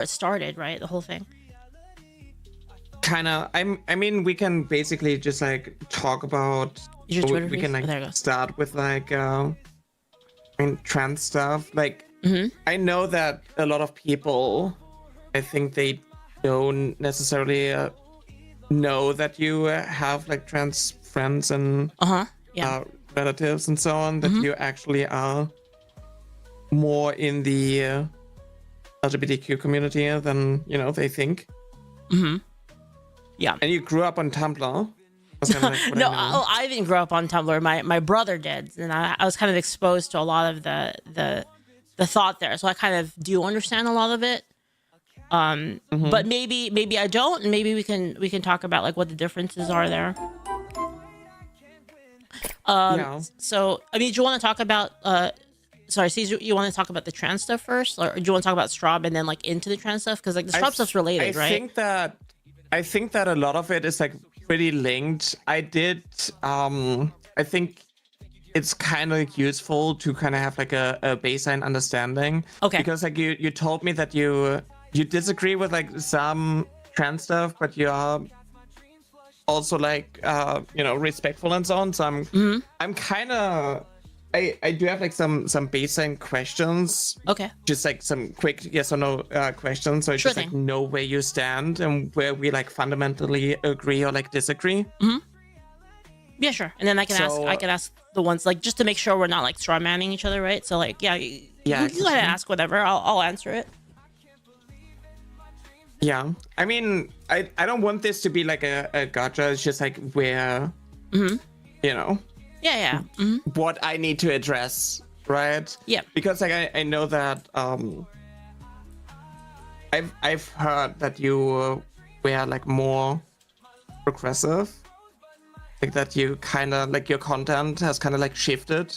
it started, right? The whole thing. Kind of. I mean, we can basically just like talk about. Your Twitter We feed? can Oh, like there it goes. start with like I mean trans stuff. Like Mm-hmm. I know that a lot of people, I think they don't necessarily know that you have like trans friends and Yeah. relatives and so on. That Mm-hmm. you actually are more in the LGBTQ community than they think. Mm-hmm. Yeah. And you grew up on Tumblr. That's kind of like what No, I know. I didn't grow up on Tumblr. My brother did, and I was kind of exposed to a lot of the thought there. So I kind of do understand a lot of it. But maybe I don't, and maybe we can talk about like what the differences are there. Yeah. So I mean, do you want to talk about sorry, Caesar, you want to talk about the trans stuff first, or do you want to talk about Straub and then like into the trans stuff? Because like the Straub stuff's related, right? I think that a lot of it is like pretty linked. I think it's kind of useful to kind of have like a baseline understanding. Okay. Because like you told me that you disagree with like some trans stuff, but you are also like respectful and so on. So I'm kind of I do have like some baseline questions. Okay. Just like some quick yes or no questions. So I Sure just like thing. know where you stand and where we like fundamentally agree or like disagree. Yeah, sure. And then I can ask the ones like just to make sure we're not like straw manning each other, right? So like you go ahead and ask whatever. I'll answer it. Yeah. I mean, I don't want this to be like a gotcha. It's just like where Yeah. what I need to address, right? Yeah. Because like I know that I've heard that you were like more progressive, like that you kind of like your content has kind of like shifted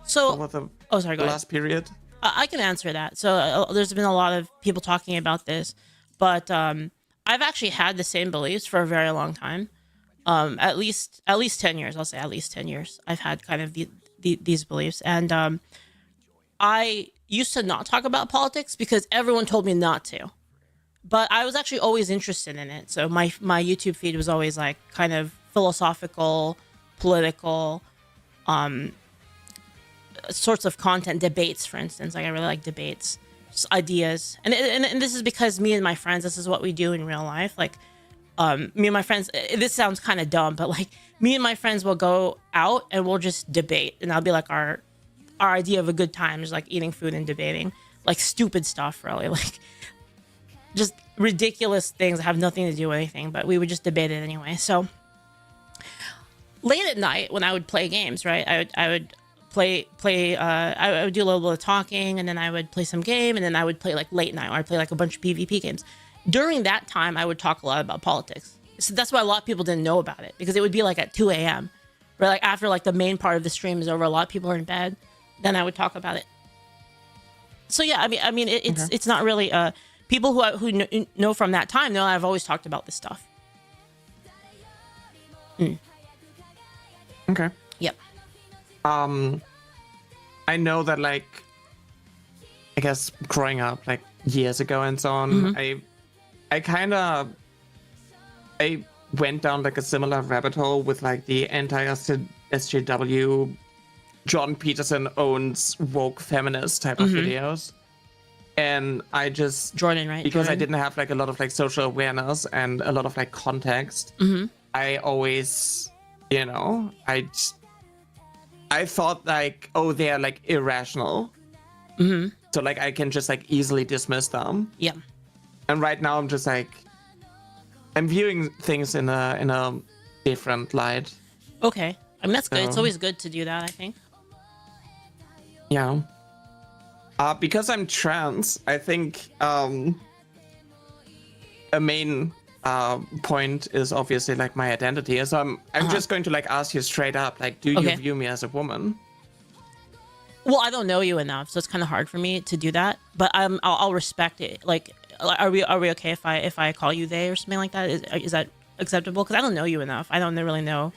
So over the sorry, go ahead. last period. I can answer that. So there's been a lot of people talking about this, but I've actually had the same beliefs for a very long time. At least 10 years. I'll say at least 10 years. I've had kind of these beliefs, and I used to not talk about politics because everyone told me not to. But I was actually always interested in it. So my YouTube feed was always like kind of philosophical, political, sorts of content, debates, for instance. Like I really like debates, just ideas, and this is because me and my friends, this is what we do in real life. Like me and my friends, this sounds kind of dumb, but like me and my friends will go out and we'll just debate, and that'll be like our idea of a good time is like eating food and debating, like stupid stuff, really, like just ridiculous things that have nothing to do with anything, but we would just debate it anyway. So late at night when I would play games, right, I would play I would do a little bit of talking, and then I would play some game, and then I would play like late night, or I'd play like a bunch of PvP games. During that time, I would talk a lot about politics. So that's why a lot of people didn't know about it, because it would be like at 2 a.m. Or like after like the main part of the stream is over, a lot of people are in bed. Then I would talk about it. So yeah, I mean, it's not really people who know from that time know I've always talked about this stuff. Okay. Yep. I know that like I guess growing up like years ago and so on, I went down like a similar rabbit hole with like the anti-SJW John Peterson owns woke feminist type of videos. And I just Jordan, right? Because Jordan? I didn't have like a lot of like social awareness and a lot of like context. I always, I thought like, oh, they're like irrational. So like I can just like easily dismiss them. Yeah. And right now I'm just like, I'm viewing things in a different light. Okay. I mean, that's good. It's So- always good to do that, I think. Yeah. Because I'm trans, I think a main point is obviously like my identity. So I'm just going to like ask you straight up, like, do Okay. you view me as a woman? Well, I don't know you enough, so it's kind of hard for me to do that. But I'll respect it. Like, are we okay if I call you they or something like that? Is that acceptable? Because I don't know you enough. I don't really know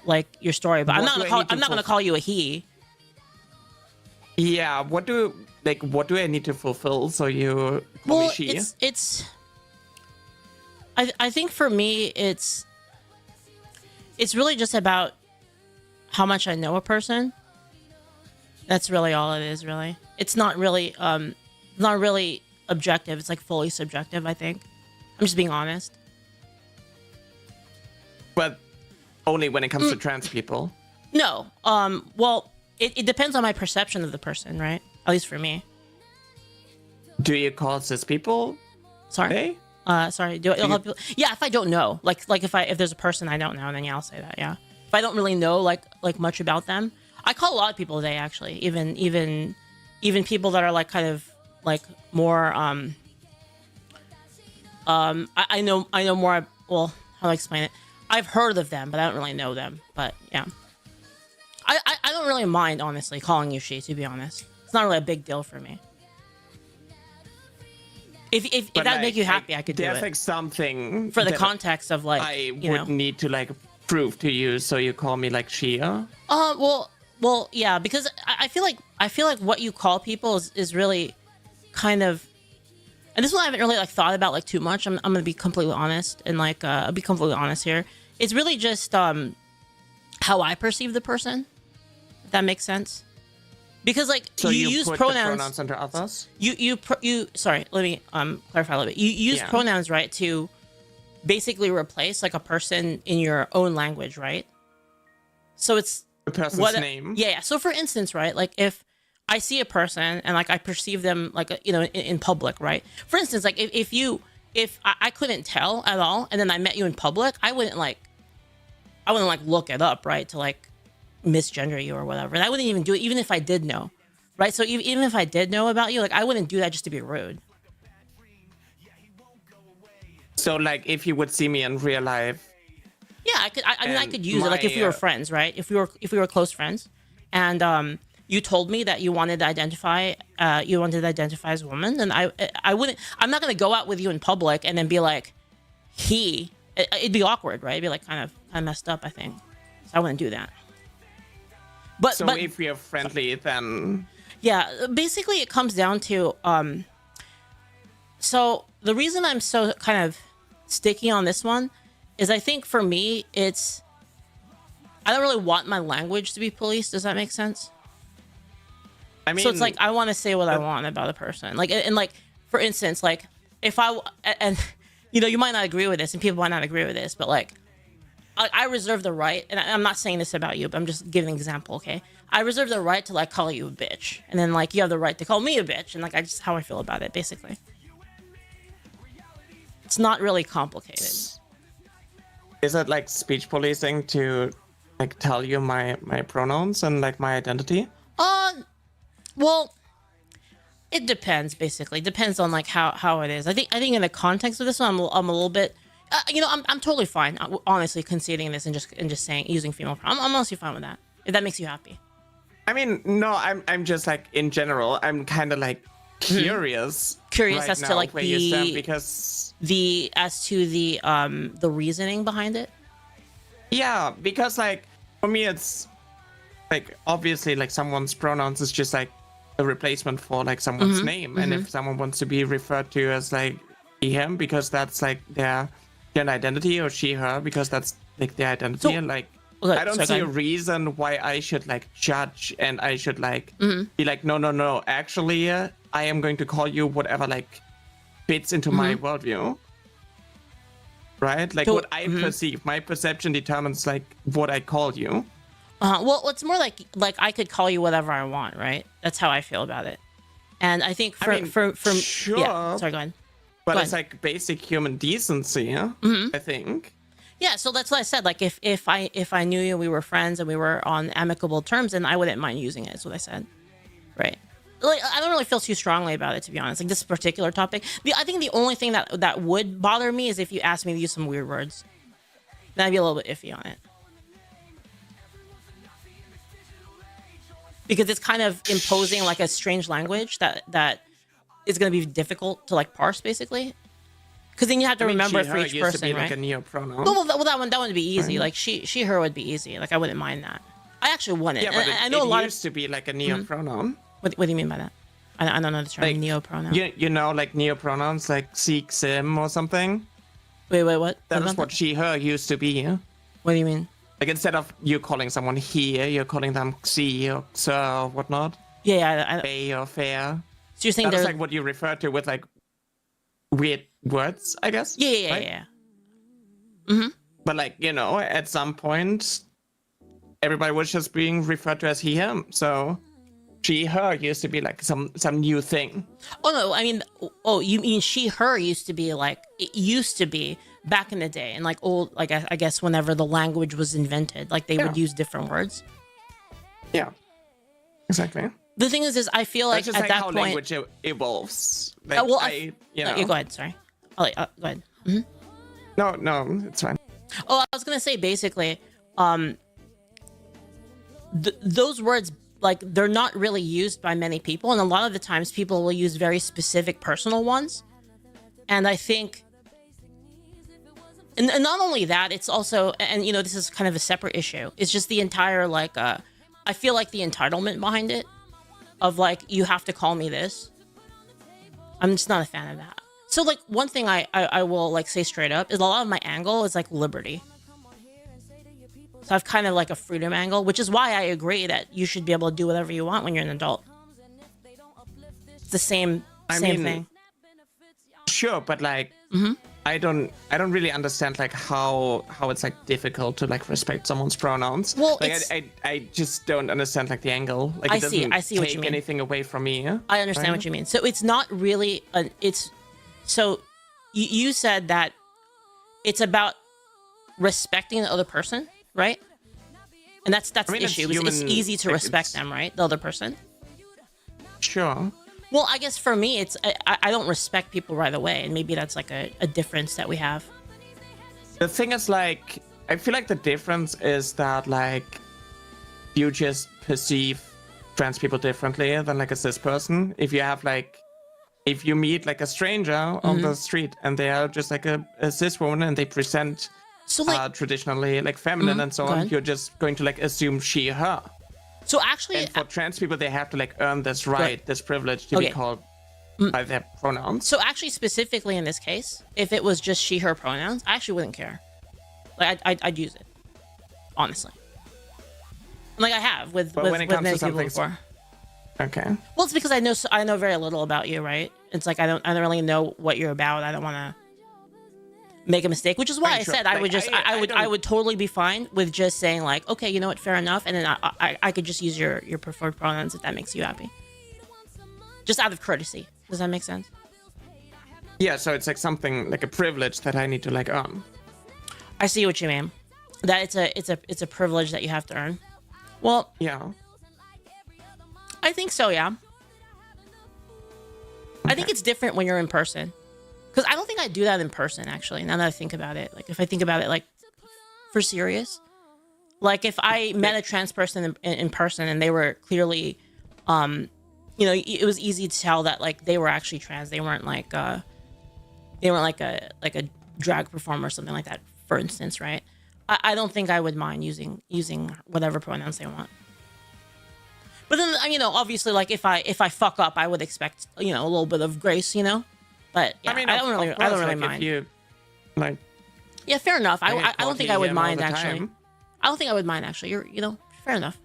like your story. But I'm What not do gonna I need to call you a he. Yeah, what do I need to fulfill so you call me Well, she? I think for me it's really just about how much I know a person. That's really all it is, really. It's not really objective. It's like fully subjective, I think. I'm just being honest. But only when it comes to trans people. No. Well, it depends on my perception of the person, right? At least for me. Do you call cis people? Sorry. Hey? Sorry. Yeah, if I don't know, like if there's a person I don't know, then yeah, I'll say that. Yeah. If I don't really know like much about them, I call a lot of people they actually, even people that are like kind of like more I know more. Well, how do I explain it? I've heard of them, but I don't really know them. But yeah, I don't really mind, honestly, calling you she. To be honest, it's not really a big deal for me. If that would make you happy, I could do it. There's like something for the context of like I would need to like prove to you, so you call me like she. Well, yeah, because I feel like what you call people is really kind of, and this one I haven't really like thought about like too much. I'm gonna be completely honest and like I'll be completely honest here. It's really just how I perceive the person. If that makes sense. Because like so you use put pronouns. The pronouns under others. You sorry. Let me clarify a little bit. You use pronouns, right, to basically replace like a person in your own language, right? So it's the person's name. Yeah. So for instance, right, like if I see a person and like I perceive them like in public, right? For instance, like if I couldn't tell at all, and then I met you in public, I wouldn't like look it up, right, to like misgender you or whatever. And I wouldn't even do it even if I did know, right? So even if I did know about you, like I wouldn't do that just to be rude. So like if you would see me in real life. Yeah, I could. I mean, I could use it like if we were friends, right? If we were close friends, and you told me that you wanted to identify as a woman, then I wouldn't. I'm not gonna go out with you in public and then be like, he. It'd be awkward, right? It'd be like kind of messed up, I think. So I wouldn't do that. But if we are friendly, then yeah, basically it comes down to So the reason I'm so kind of sticky on this one is I think for me I don't really want my language to be policed. Does that make sense? I mean, so it's like I want to say what I want about a person. Like and like for instance, like if and you might not agree with this, and people might not agree with this, but like I reserve the right, and I'm not saying this about you, but I'm just giving an example, okay? I reserve the right to like call you a bitch, and then like you have the right to call me a bitch, and like just how I feel about it, basically. It's not really complicated. Is it like speech policing to like tell you my pronouns and like my identity? Well, it depends. Basically, depends on like how it is. I think in the context of this one, I'm a little bit. I'm totally fine. Honestly, conceding this and just saying using female pronouns. I'm honestly fine with that. If that makes you happy. I mean, no, I'm just like in general. I'm kind of like curious. Curious right as now to like where you stand, because the reasoning behind it. Yeah, because like for me, it's like obviously like someone's pronouns is just like a replacement for like someone's name, and if someone wants to be referred to as like he him because that's like their identity, or she her because that's like their identity, and like okay, I don't see a reason why I should like judge and I should like be like no, actually I am going to call you whatever like fits into my worldview, right? Like what I perceive, my perception determines like what I call you. Well, it's more like I could call you whatever I want, right? That's how I feel about it. And I think for sure. Yeah, sorry, go ahead. But it's like basic human decency, I think. Yeah, so that's what I said. Like if I knew you, we were friends, and we were on amicable terms, then I wouldn't mind using it. Is what I said, right? Like I don't really feel too strongly about it, to be honest. Like this particular topic, I think the only thing that would bother me is if you asked me to use some weird words. Then I'd be a little bit iffy on it. Because it's kind of imposing like a strange language that is going to be difficult to like parse, basically. Because then you have to remember for each person, to be right? Like a neo-pronoun. Well, that one would be easy. Like she her would be easy. Like I wouldn't mind that. I actually wouldn't. Yeah, but I know it a lot used to be like a neo-pronoun. What do you mean by that? I don't know the term Like, neopronoun. you know, like neopronouns, like seek, sim, or something. Wait, what? That What is about what that? she, her used to be. What do you mean? Like instead of you calling someone he, you're calling them she or sir or whatnot. Yeah. They or fair. So you're saying That is there's like what you refer to with like weird words, I guess. yeah. right? Yeah. Mm-hmm. But like, you know, at some point, everybody was just being referred to as he, him. So she, her used to be like some new thing. Oh no, I mean, oh, you mean she, her used to be like it used to be back in the day, and like old, like I guess whenever the language was invented, like they would Yeah. use different words. Yeah, exactly. The thing is I feel like That's just at like that how point, language evolves. Like, well, you know. yeah, go ahead. Sorry, go ahead. No, it's fine. Oh, I was gonna say basically, those words, like they're not really used by many people, and a lot of the times people will use very specific personal ones. And I think, and not only that, it's also, and you know, this is kind of a separate issue. It's just the entire like, I feel like the entitlement behind it, of like you have to call me this. I'm just not a fan of that. So like one thing I will like say straight up is a lot of my angle is like liberty. So I've kind of like a freedom angle, which is why I agree that you should be able to do whatever you want when you're an adult. It's the same thing. Sure, but like, I don't really understand like how it's like difficult to like respect someone's pronouns. Well, like it's, I just don't understand like the angle. Like I it doesn't see what take you mean. anything away from me. I understand what you mean. So it's not really so you said that it's about respecting the other person, right? And that's I the mean, issue. it's It's human, easy to like, respect it's- them, right? The other person. Sure. Well, I guess for me, it's I don't respect people right away, and maybe that's like a difference that we have. The thing is, like, I feel like the difference is that, like, you just perceive trans people differently than, like, a cis person. If you have, like, if you meet, like, a stranger on the street and they are just, like, a cis woman and they present So like, traditionally, like, feminine and so go on, ahead. you're just going to, like, assume she, her. so actually, And for trans people, they have to, like, earn this right, this privilege to Okay. be called by their pronouns. so actually, specifically in this case, if it was just she, her pronouns, I actually wouldn't care. Like, I'd use it, honestly. Like I have with But when it comes many to people something before. Okay. Well, it's because I know very little about you, right? It's like I don't really know what you're about. I don't want to make a mistake, which is why Right, I sure. said I Like, would just I I don't- would totally be fine with just saying like, okay, you know what, fair enough, and then I could just use your preferred pronouns if that makes you happy, just out of courtesy. Does that make sense? Yeah, so it's, like, something, like, a privilege that I need to, like, earn. I see what you mean. That it's a privilege that you have to earn. Well, Yeah. I think so. Yeah. I think it's different when you're in person, because I don't think I do that in person. Actually, now that I think about it, like if I think about it, like for serious, like if I met a trans person in person and they were clearly, you know, it was easy to tell that like they were actually trans. They weren't like a drag performer or something like that, for instance, right? I don't think I would mind using whatever pronouns they want. But then, you know, obviously, like if I fuck up, I would expect, you know, a little bit of grace, you know. But yeah, I mean, I don't really like, mind. If you, like, Yeah, fair enough. I don't think I would mind all the actually. time. I don't think I would mind actually. You know, fair enough.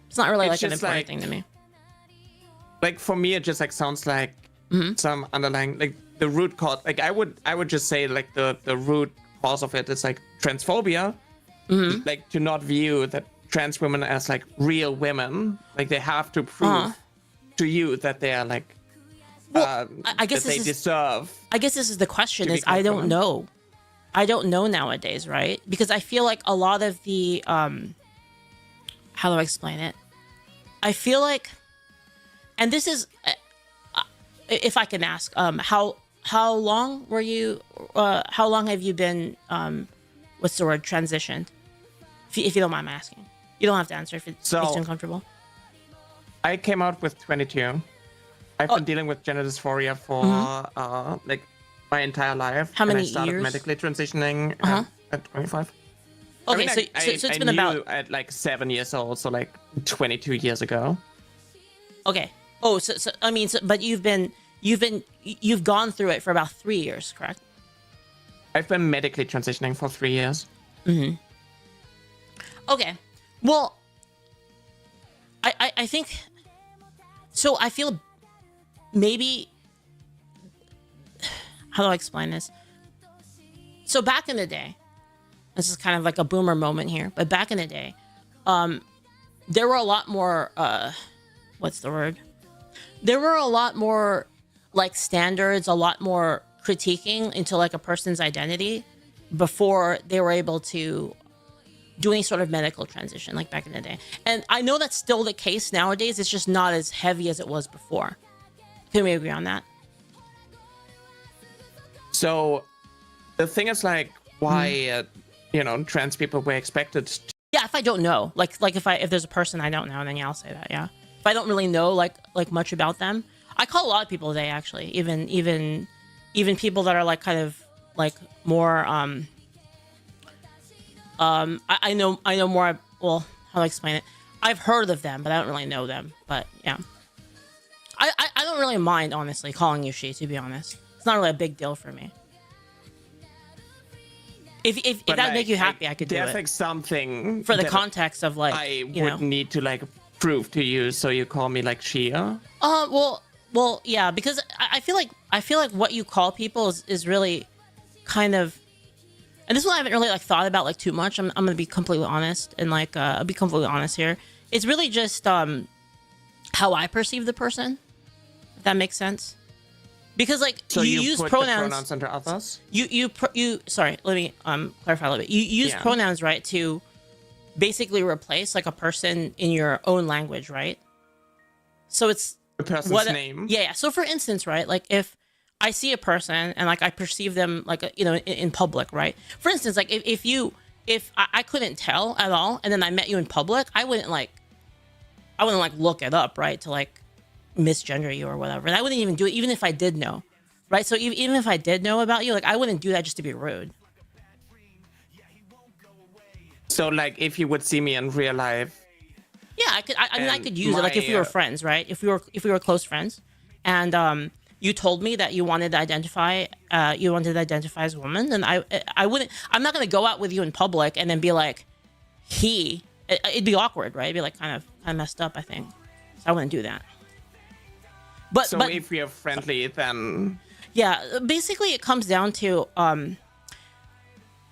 It's not really It's like an just, important like- thing to me. Like for me, it just like sounds like some underlying, like the root cause. Like I would just say like the root cause of it is like transphobia. Like to not view that trans women as like real women. Like they have to prove to you that they are like. Well, I guess that they this is- deserve. I guess this is the question: to be is I don't confident. know. I don't know nowadays, right? Because I feel like a lot of the how do I explain it? I feel like, and this is, if I can ask, how long were you? How long have you been? What's the word? Transitioned. If you don't mind my asking, you don't have to answer if it So- makes you uncomfortable. I came out with 22. I've been dealing with gender dysphoria for like my entire life. How and many I started years? medically transitioning at 25. Okay, I mean, so it's I been knew about at like 7 years old, so like 22 years ago. Okay. Oh, so I mean, but you've gone through it for about 3 years, correct? I've been medically transitioning for 3 years. Okay. Well, I think so. I feel maybe, how do I explain this? So back in the day, this is kind of like a boomer moment here, but back in the day, there were a lot more, what's the word? There were a lot more like standards, a lot more critiquing into like a person's identity before they were able to do any sort of medical transition, like back in the day. And I know that's still the case nowadays. It's just not as heavy as it was before. Can we agree on that? So the thing is like why trans people were expected to. Yeah, if I don't know, like if there's a person I don't know, then yeah, I'll say that. Yeah, if I don't really know like much about them, I call a lot of people they actually, even people that are like kind of like more I know more. Well, how do I explain it? I've heard of them, but I don't really know them. But yeah, I don't really mind honestly calling you she. To be honest, it's not really a big deal for me. If that would make you happy, I could do it. There's like something for the context of like I would need to like prove to you, so you call me like Shia. Well, yeah, because I feel like what you call people is really kind of, and this one I haven't really like thought about like too much. I'm gonna be completely honest and like I'll be completely honest here. It's really just how I perceive the person, if that makes sense. Because like so you use put pronouns. The pronouns under others. You sorry, let me clarify a little bit. You use pronouns, right, to basically replace like a person in your own language, right? So it's the person's name. Yeah. So for instance, right, like if I see a person and like I perceive them like in public, right? For instance, like if I couldn't tell at all, and then I met you in public, I wouldn't like look it up, right, to like misgender you or whatever. And I wouldn't even do it even if I did know, right? So even if I did know about you, like I wouldn't do that just to be rude. So like if you would see me in real life, yeah, I could. I mean, I could use it like if we were friends, right? If we were close friends, and you told me that you wanted to identify as a woman, then I wouldn't. I'm not gonna go out with you in public and then be like he. It'd be awkward, right? It'd be like kind of messed up, I think. So I wouldn't do that. But if we are friendly, then yeah, basically it comes down to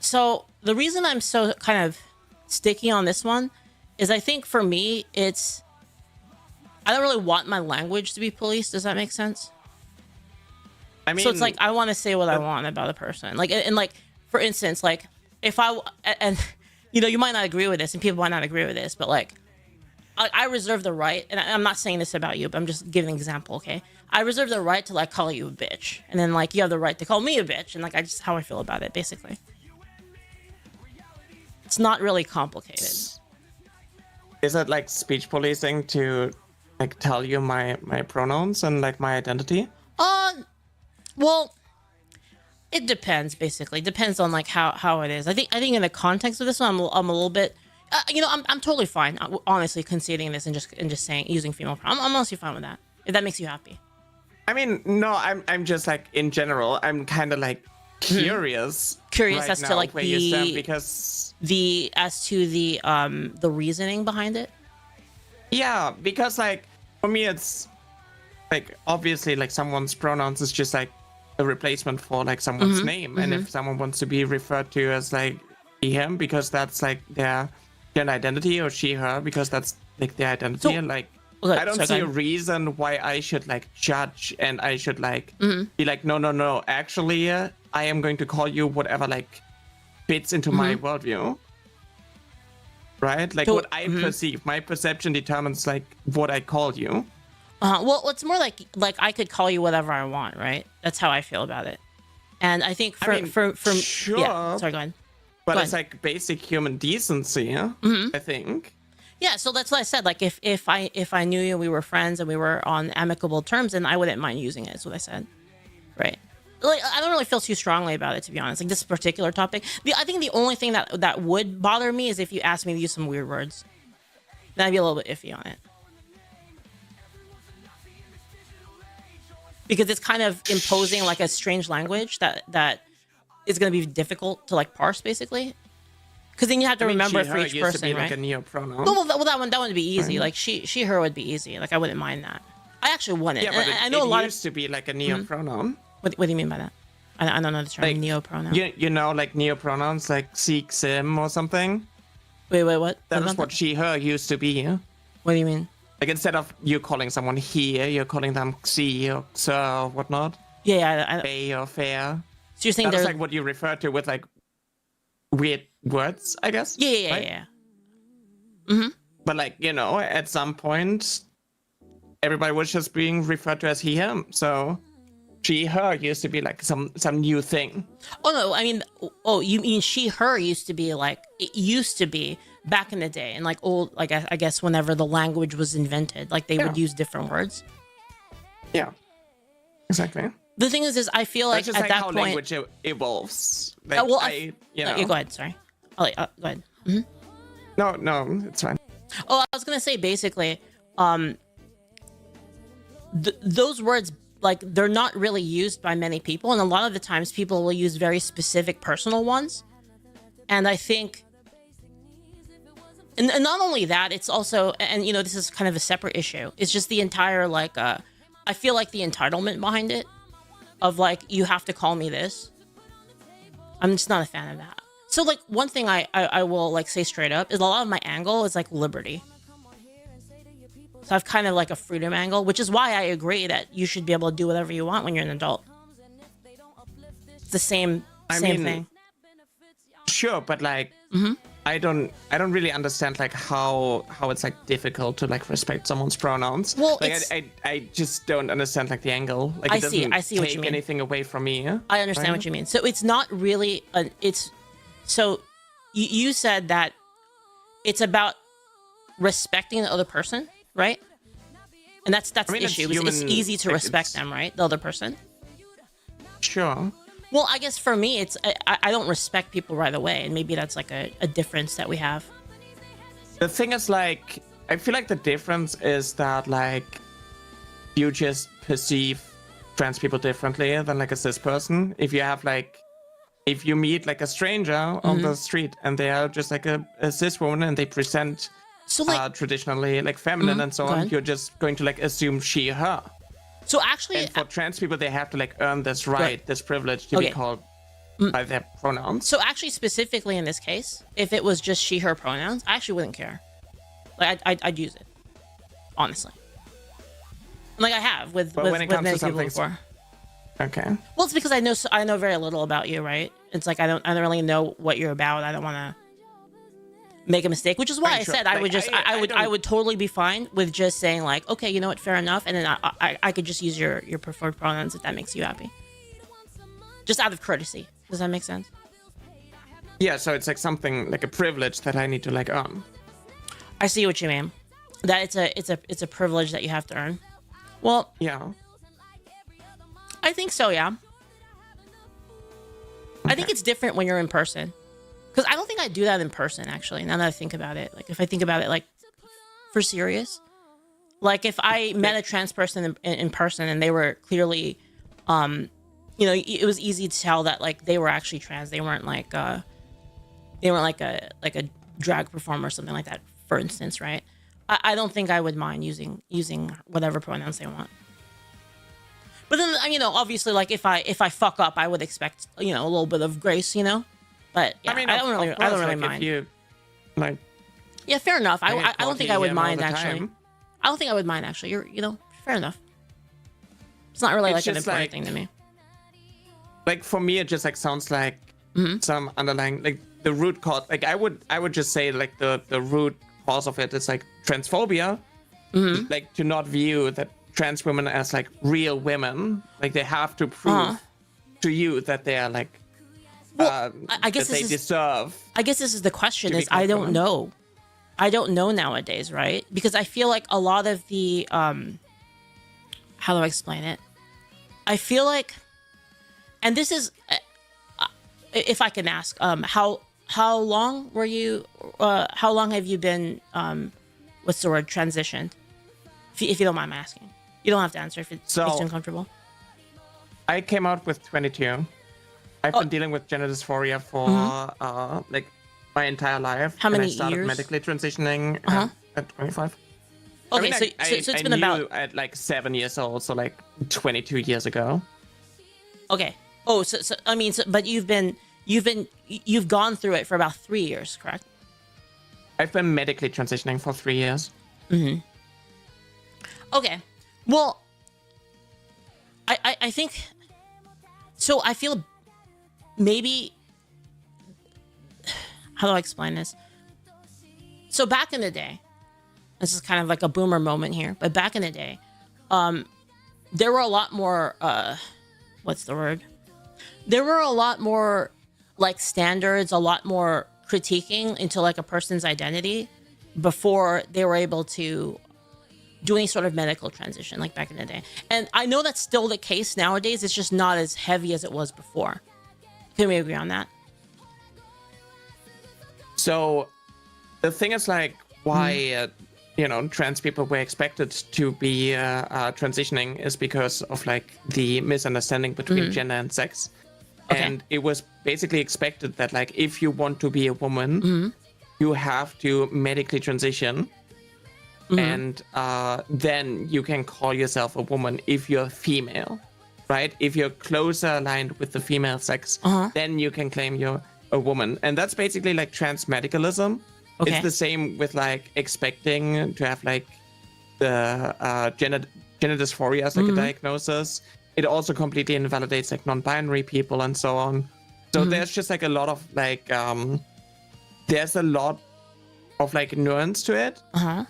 so the reason I'm so kind of sticky on this one is I think for me it's I don't really want my language to be policed. Does that make sense? I mean, so it's like I want to say what I want about a person. Like and like for instance, like if and you might not agree with this and people might not agree with this, but like I reserve the right, and I'm not saying this about you, but I'm just giving an example, okay? I reserve the right to like call you a bitch, and then like you have the right to call me a bitch, and like I just how I feel about it, basically. It's not really complicated. Is it like speech policing to like tell you my pronouns and like my identity? Well, it depends. Basically, depends on like how it is. I think in the context of this one, I'm a little bit. I'm totally fine, honestly, conceding this and just saying using female pronouns. I'm honestly fine with that if that makes you happy. I mean, no, I'm just like in general, I'm kind of like curious right as now to like where you stand because the reasoning behind it. Yeah, because like for me, it's like obviously like someone's pronouns is just like a replacement for like someone's name, and if someone wants to be referred to as like he him because that's like their identity, or she her because that's like their identity, so, and like I don't see a reason why I should like judge and I should like be like no actually I am going to call you whatever like fits into my worldview, right? Like what I perceive, my perception determines like what I call you. Well, it's more like I could call you whatever I want, right? That's how I feel about it. And I think for sure. Yeah, sorry, go ahead. But it's like basic human decency, I think. Yeah, so that's what I said. Like if I knew you, we were friends, and we were on amicable terms, then I wouldn't mind using it. Is what I said, right? Like I don't really feel too strongly about it, to be honest. Like this particular topic, I think the only thing that would bother me is if you asked me to use some weird words. Then I'd be a little bit iffy on it. because it's kind of imposing like a strange language that is going to be difficult to like parse, basically. Because then you have to remember she, for her each used to person, be like right? a neopronoun. Well, that one would be easy. Right. Like she, her would be easy. Like I wouldn't mind that. I actually wouldn't. Yeah, but And it, I know a it lot used to be like a Mm-hmm. neopronoun. What do you mean by that? I don't know the term Like neopronoun. you know, like neopronouns, like seek, sim, or something. Wait, what? That What is about what she, her used to be. What do you mean? Like instead of you calling someone he, you're calling them she or sir or whatnot. Yeah. They or fair. So you're saying That's there's like what you refer to with like weird words, I guess. yeah. right? Yeah. Mm-hmm. But like, you know, at some point, everybody was just being referred to as he, him. So she, her used to be like some new thing. Oh no, I mean, oh, you mean she, her used to be like it used to be back in the day, and like old, like I guess whenever the language was invented, like they would use different words. Yeah, exactly. The thing is I feel like That's just at like that how point, language evolves. Like, well, you know. you go ahead. Sorry, go ahead. Mm-hmm. No, it's fine. Oh, I was gonna say basically, those words, like they're not really used by many people, and a lot of the times people will use very specific personal ones, and I think, and not only that, it's also, and you know, this is kind of a separate issue. It's just the entire like, I feel like the entitlement behind it, of like you have to call me this. I'm just not a fan of that. So like one thing I will like say straight up is a lot of my angle is like liberty. So I've kind of like a freedom angle, which is why I agree that you should be able to do whatever you want when you're an adult. It's the same thing. Sure, but like Mm-hmm. I don't really understand like how it's like difficult to like respect someone's pronouns. Well, like it's, I just don't understand like the angle. Like I it see doesn't what take you mean. anything away from me. I understand what you mean. So it's not really so you said that it's about respecting the other person, right? And that's I mean, the it's issue. human, It's easy to like, respect it's- them, right? The other person. Sure. Well, I guess for me, it's I don't respect people right away, and maybe that's like a difference that we have. The thing is, like, I feel like the difference is that, like, you just perceive trans people differently than, like, a cis person. If you have, like, if you meet, like, a stranger on the street and they are just, like, a cis woman and they present So like, traditionally, like, feminine and so go on, ahead. you're just going to, like, assume she, her. so actually, And for trans people, they have to, like, earn this right, this privilege to Okay. be called by their pronouns. so actually, specifically in this case, if it was just she, her pronouns, I actually wouldn't care. Like, I'd use it, honestly. Like I have with But when it comes many to people something before. Okay. Well, it's because I know very little about you, right? It's like I don't really know what you're about. I don't want to make a mistake, which is why Right, I sure. said I Like, would just I I don't- would totally be fine with just saying like, okay, you know what, fair enough, and then I could just use your preferred pronouns if that makes you happy, just out of courtesy. Does that make sense? Yeah, so it's like something like a privilege that I need to like earn. I see what you mean. That it's a privilege that you have to earn. Well, Yeah. I think so. Yeah. I think it's different when you're in person, because I don't think I do that in person. Actually, now that I think about it, like if I think about it, like for serious, like if I met a trans person in person and they were clearly, you know, it was easy to tell that like they were actually trans. They weren't like a drag performer or something like that, for instance, right? I don't think I would mind using whatever pronouns they want. But then, you know, obviously, like if I fuck up, I would expect, you know, a little bit of grace, you know. But yeah, I don't really like, mind. If you, like, Yeah, fair enough. I don't think I would mind all the actually. time. I don't think I would mind actually. You know, fair enough. It's not really It's like an just important like- thing to me. like for me, it just like sounds like some underlying like the root cause. Like I would just say like the root cause of it is like transphobia, like to not view that trans women as like real women. Like they have to prove to you that they are like I guess that they this is deserve. I guess this is the question: to be is I don't confident. know. I don't know nowadays, right? Because I feel like a lot of the how do I explain it? I feel like, and this is, if I can ask, how long were you? How long have you been? What's the word? Transitioned. If you don't mind my asking, you don't have to answer if it So- makes you uncomfortable. I came out with 22. I've been dealing with gender dysphoria for like my entire life. How many and I started years? medically transitioning at 25. Okay, I mean, so it's been about at like 7 years old, so like 22 years ago. okay. Oh, so I mean, but you've gone through it for about 3 years, correct? I've been medically transitioning for 3 years. Okay. Well, I think so. I feel maybe, how do I explain this? So back in the day, this is kind of like a boomer moment here, but back in the day, there were a lot more, what's the word? There were a lot more like standards, a lot more critiquing into like a person's identity before they were able to do any sort of medical transition, like back in the day. And I know that's still the case nowadays. It's just not as heavy as it was before. Can we agree on that? So the thing is like why trans people were expected to be transitioning is because of like the misunderstanding between gender and sex. Okay. And it was basically expected that like if you want to be a woman, you have to medically transition. And then you can call yourself a woman if you're female, right? If you're closer aligned with the female sex, then you can claim you're a woman. And that's basically like trans medicalism. Okay. It's the same with like expecting to have like the gender dysphoria as like a diagnosis. It also completely invalidates like non-binary people and so on. So there's just like a lot of like there's a lot of like nuance to it,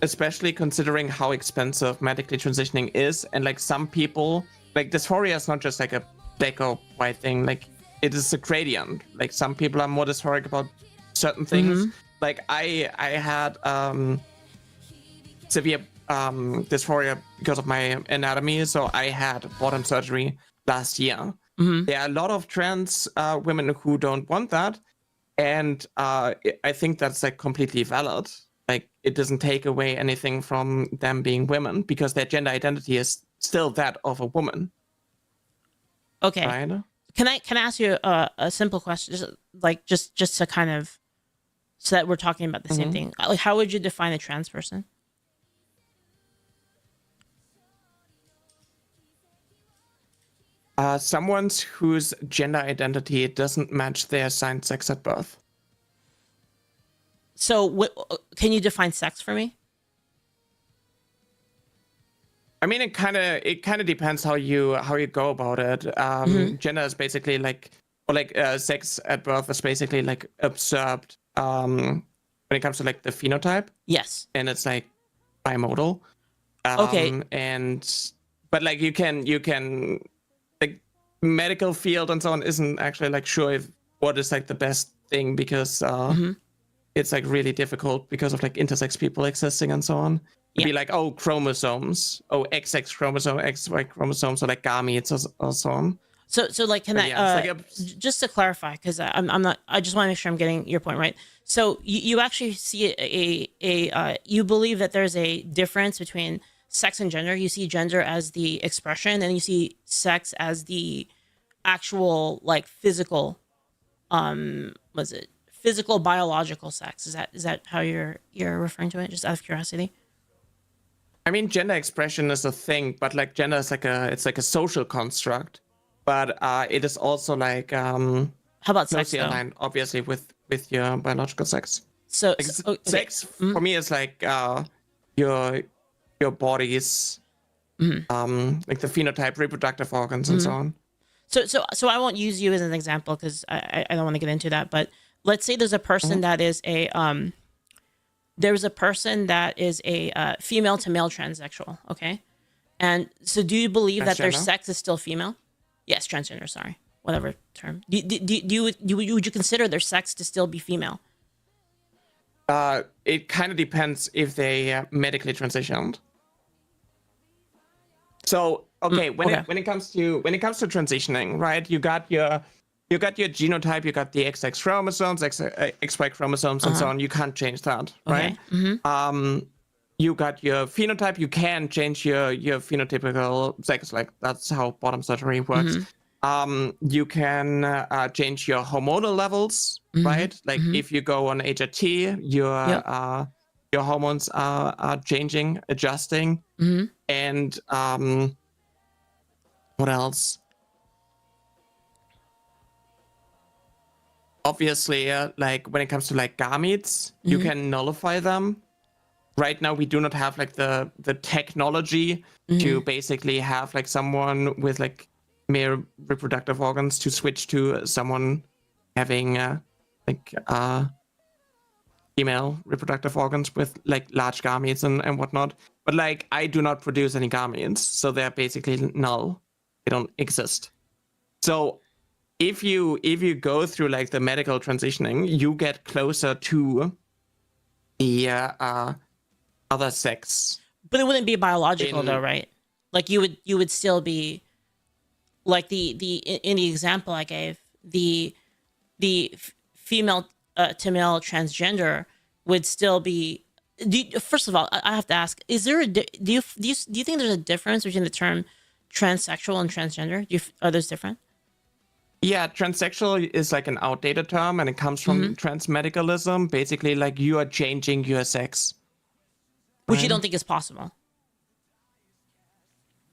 especially considering how expensive medically transitioning is. And like some people, like dysphoria is not just like a black or white thing, like it is a gradient. Like some people are more dysphoric about certain things. Like I had severe dysphoria because of my anatomy, so I had bottom surgery last year. There are a lot of trans women who don't want that. And I think that's like completely valid. Like it doesn't take away anything from them being women because their gender identity is still that of a woman. Okay. Right? Can I ask you a simple question, just to kind of, so that we're talking about the same thing? Like, how would you define a trans person? Someone whose gender identity doesn't match their assigned sex at birth. So, can you define sex for me? I mean, it kind of depends how you go about it. Gender is basically like, or like sex at birth is basically like observed when it comes to like the phenotype. Yes. And it's like bimodal. Okay. But like you can like medical field and so on isn't actually like sure if what is like the best thing because it's like really difficult because of like intersex people existing and so on. It'd be like, oh, chromosomes, oh, XX chromosome, XY chromosomes, or like gametes or so on. So like, can I just to clarify, because I'm not, I just want to make sure I'm getting your point right. So you actually see you believe that there's a difference between sex and gender. You see gender as the expression, and you see sex as the actual like physical, physical biological sex. Is that how you're referring to it? Just out of curiosity. I mean, gender expression is a thing, but like gender is like it's like a social construct. But it is also like how about sex though? Aligned, obviously, with your biological sex. So like, sex for me is like your body's like the phenotype, reproductive organs, and so on. So I won't use you as an example because I don't want to get into that. But let's say there's a person that is a female to male transsexual. Okay, and so do you believe that their sex is still female? Yes, transgender. Sorry, whatever term. Would you consider their sex to still be female? It kind of depends if they medically transitioned. So when it comes to transitioning, right? You got your genotype, you got the XX chromosomes, XY chromosomes, and so on. You can't change that, right? You got your phenotype. You can change your phenotypical sex. Like that's how bottom surgery works. You can change your hormonal levels, right? Like if you go on HRT, your hormones are changing, adjusting, and what else? Obviously, like when it comes to like gametes, you can nullify them. Right now, we do not have like the technology to basically have like someone with like male reproductive organs to switch to someone having female reproductive organs with like large gametes and whatnot. But like I do not produce any gametes, so they're basically null. They don't exist. So if you go through like the medical transitioning, you get closer to the other sex. But it wouldn't be biological though, right? Like you would still be like the in the example I gave, the female to male transgender would still be. First of all, I have to ask: is there do you think there's a difference between the term transsexual and transgender? Are those different? Yeah, transsexual is like an outdated term, and it comes from transmedicalism. Basically, like you are changing your sex, which you don't think is possible.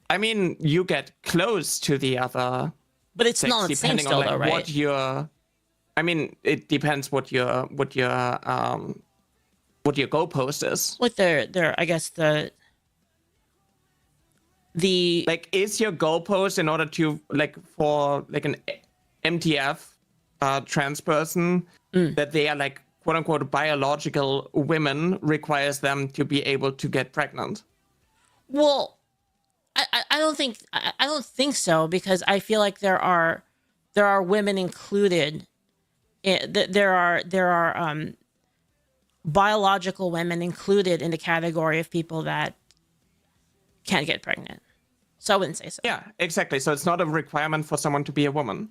I mean, you get close to the other, but it's sex, not the same depending still, on like though, right? what your. I mean, it depends what your goalpost is. Like their I guess the like is your goalpost in order to like for like an MTF trans person that they are like quote unquote biological women requires them to be able to get pregnant. Well, I don't think so, because I feel like there are women included. There are biological women included in the category of people that can't get pregnant. So I wouldn't say so. Yeah, exactly. So it's not a requirement for someone to be a woman.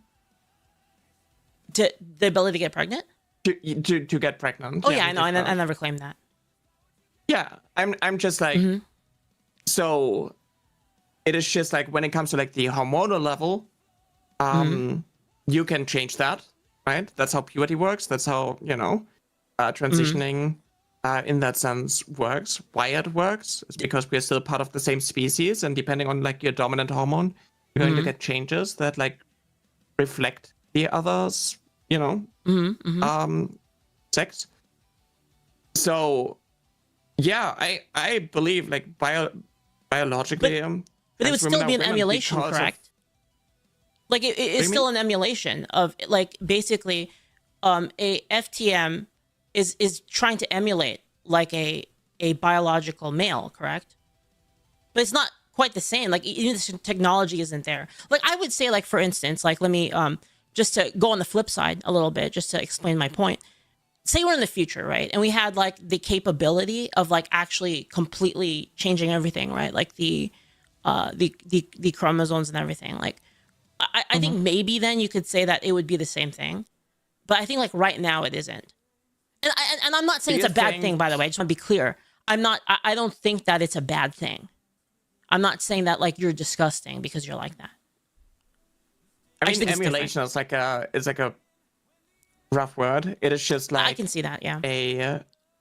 The ability to get pregnant? To get pregnant. Oh yeah, I know. I never claimed that. Yeah, I'm just like, so it is just like when it comes to like the hormonal level, you can change that, right? That's how puberty works. That's how, transitioning in that sense works. Why it works is because we're still part of the same species, and depending on like your dominant hormone, you're going to get changes that like reflect the others, sex. So yeah, I believe like biologically, but it would still be an emulation, correct? Like it is still an emulation of like basically a FTM is trying to emulate like a biological male, correct? But it's not quite the same. Like even the technology isn't there. Like I would say, like for instance, like let me just to go on the flip side a little bit, just to explain my point. Say we're in the future, right? And we had like the capability of like actually completely changing everything, right? Like the chromosomes and everything. Like I think maybe then you could say that it would be the same thing, but I think like right now it isn't. And I'm not saying it's a bad thing, by the way. I just want to be clear. I don't think that it's a bad thing. I'm not saying that like you're disgusting because you're like that. I mean, emulation is like a rough word. It is just like I can see that, yeah.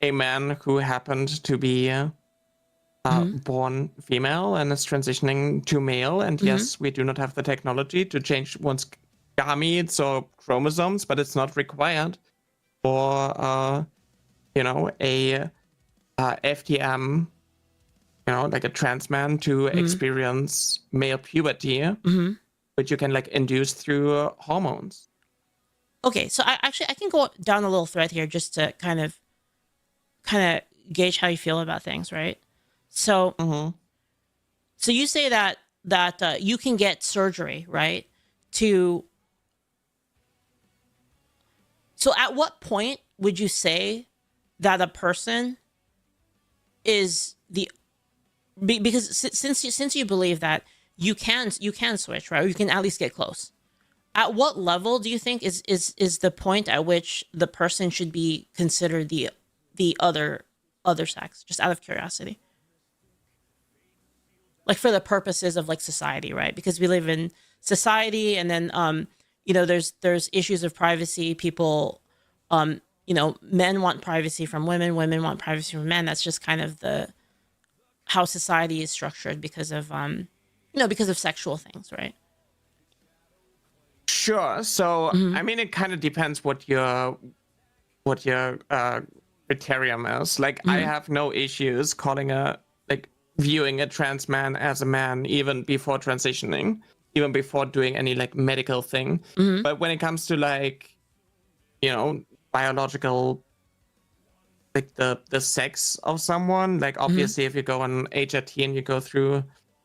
A man who happened to be born female and is transitioning to male, and yes, we do not have the technology to change one's gametes or chromosomes, but it's not required for a FTM, like a trans man to experience male puberty, which you can like induce through hormones. Okay, so I can go down a little thread here just to kind of gauge how you feel about things, right? So, so you say that you can get surgery, right? So at what point would you say that a person is because since you believe that you can switch, right? Or you can at least get close. At what level do you think is the point at which the person should be considered the other sex? Just out of curiosity. Like for the purposes of like society, right? Because we live in society, and then there's issues of privacy. People, men want privacy from women want privacy from men. That's just kind of the how society is structured because of because of sexual things, right? Sure. So I mean, it kind of depends what your criterion is. Like, I have no issues calling viewing a trans man as a man even before transitioning, even before doing any like medical thing. But when it comes to like, biological, like the sex of someone, like obviously if you go on HRT and you go through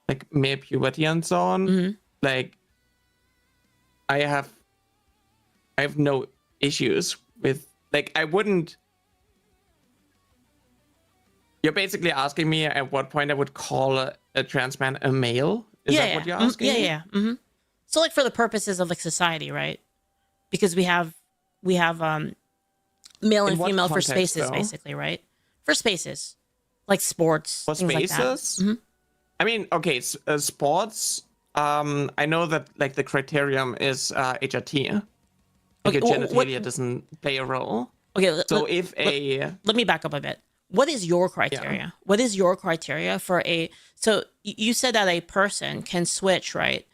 like male puberty and so on, like I have no issues with, like, I wouldn't. You're basically asking me at what point I would call a trans man a male? Is that what you're asking? Yeah. So like for the purposes of like society, right? Because we have male and female for spaces, though? Basically, right? For spaces, like sports, for things spaces. Like that. I mean, okay, sports. I know that like the criterion is HRT. Like, okay, genitalia doesn't play a role. Okay, let me back up a bit. What is your criteria? Yeah. What is your criteria for a? So you said that a person can switch, right?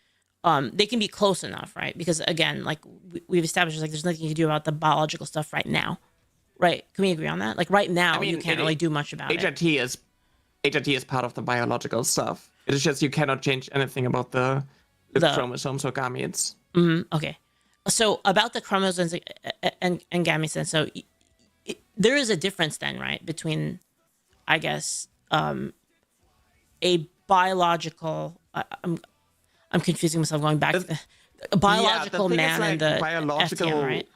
They can be close enough, right? Because again, like we've established, like there's nothing you can do about the biological stuff right now, right? Can we agree on that? Like right now, you can't really do much about HRT it. HRT is part of the biological stuff. It is just you cannot change anything about the chromosomes or gametes. Okay, so about the chromosomes and gametes, then so. There is a difference then, right, between, I guess, a biological. I'm confusing myself going back to a biological man like and the biological, FTM, right?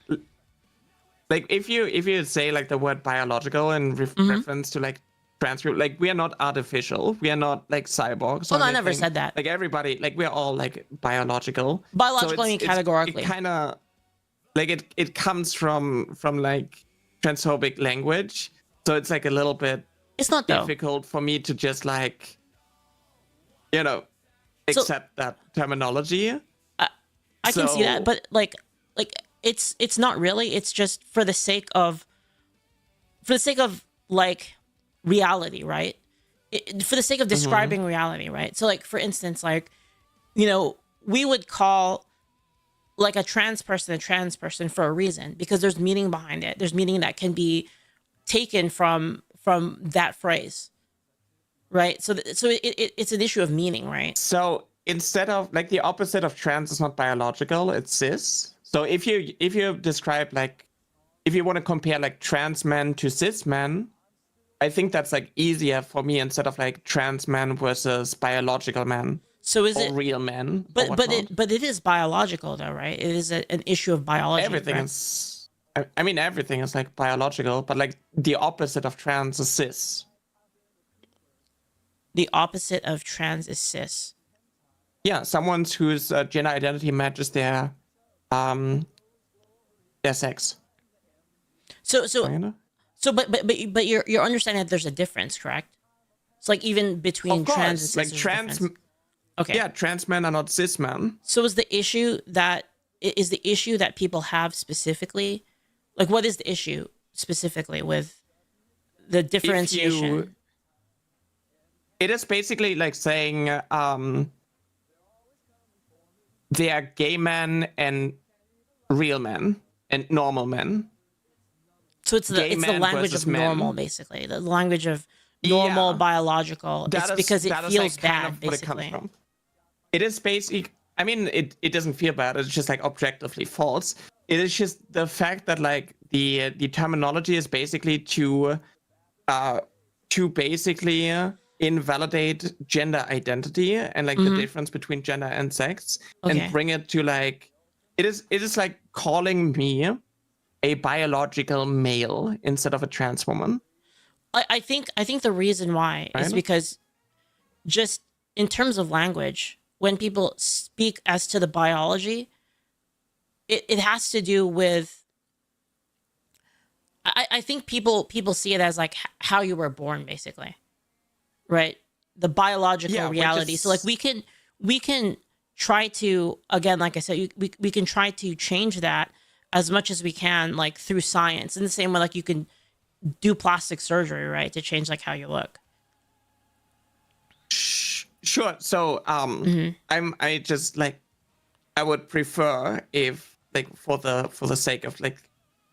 Like if you say like the word biological in reference to like trans people, like we are not artificial, we are not like cyborgs. Well, I never said that. Like everybody, like we're all like biological. Biological, I mean categorically. It kind of like it comes from like transphobic language, so it's like a little bit it's not difficult for me to just like accept that terminology. I can see that, but like it's not really. It's just for the sake of like reality, right? For the sake of describing reality, right? So like for instance, like we would call like a trans person for a reason, because there's meaning behind it. There's meaning that can be taken from that phrase, right? So it's an issue of meaning, right? So instead of like the opposite of trans is not biological, it's cis. So if you describe like, if you want to compare like trans men to cis men, I think that's like easier for me instead of like trans men versus biological men. So is it real men? But it is biological though, right? It is an issue of biology. Everything is. I mean, everything is like biological, but like the opposite of trans is cis. The opposite of trans is cis. Yeah, someone whose gender identity matches their sex. But you're understanding that there's a difference, correct? It's like even between trans and cis. Like trans. Okay. Yeah, trans men are not cis men. So is the issue that people have specifically, like what is the issue specifically with the differentiation? It is basically like saying they are gay men and real men and normal men. So it's the language of normal, basically. The language of normal biological. It's because it feels like bad, basically. It is basically, I mean, it doesn't feel bad. It's just like objectively false. It is just the fact that like the terminology is basically to basically invalidate gender identity and like the difference between gender and sex, and bring it to like it is like calling me a biological male instead of a trans woman. I think the reason why is because just in terms of language, when people speak as to the biology, it has to do with, I think people see it as like how you were born, basically, right? The biological reality. So like we can try to, again, like I said, we can try to change that as much as we can, like through science, in the same way like you can do plastic surgery, right, to change like how you look. Sure. So I just like, I would prefer if, like, for the sake of like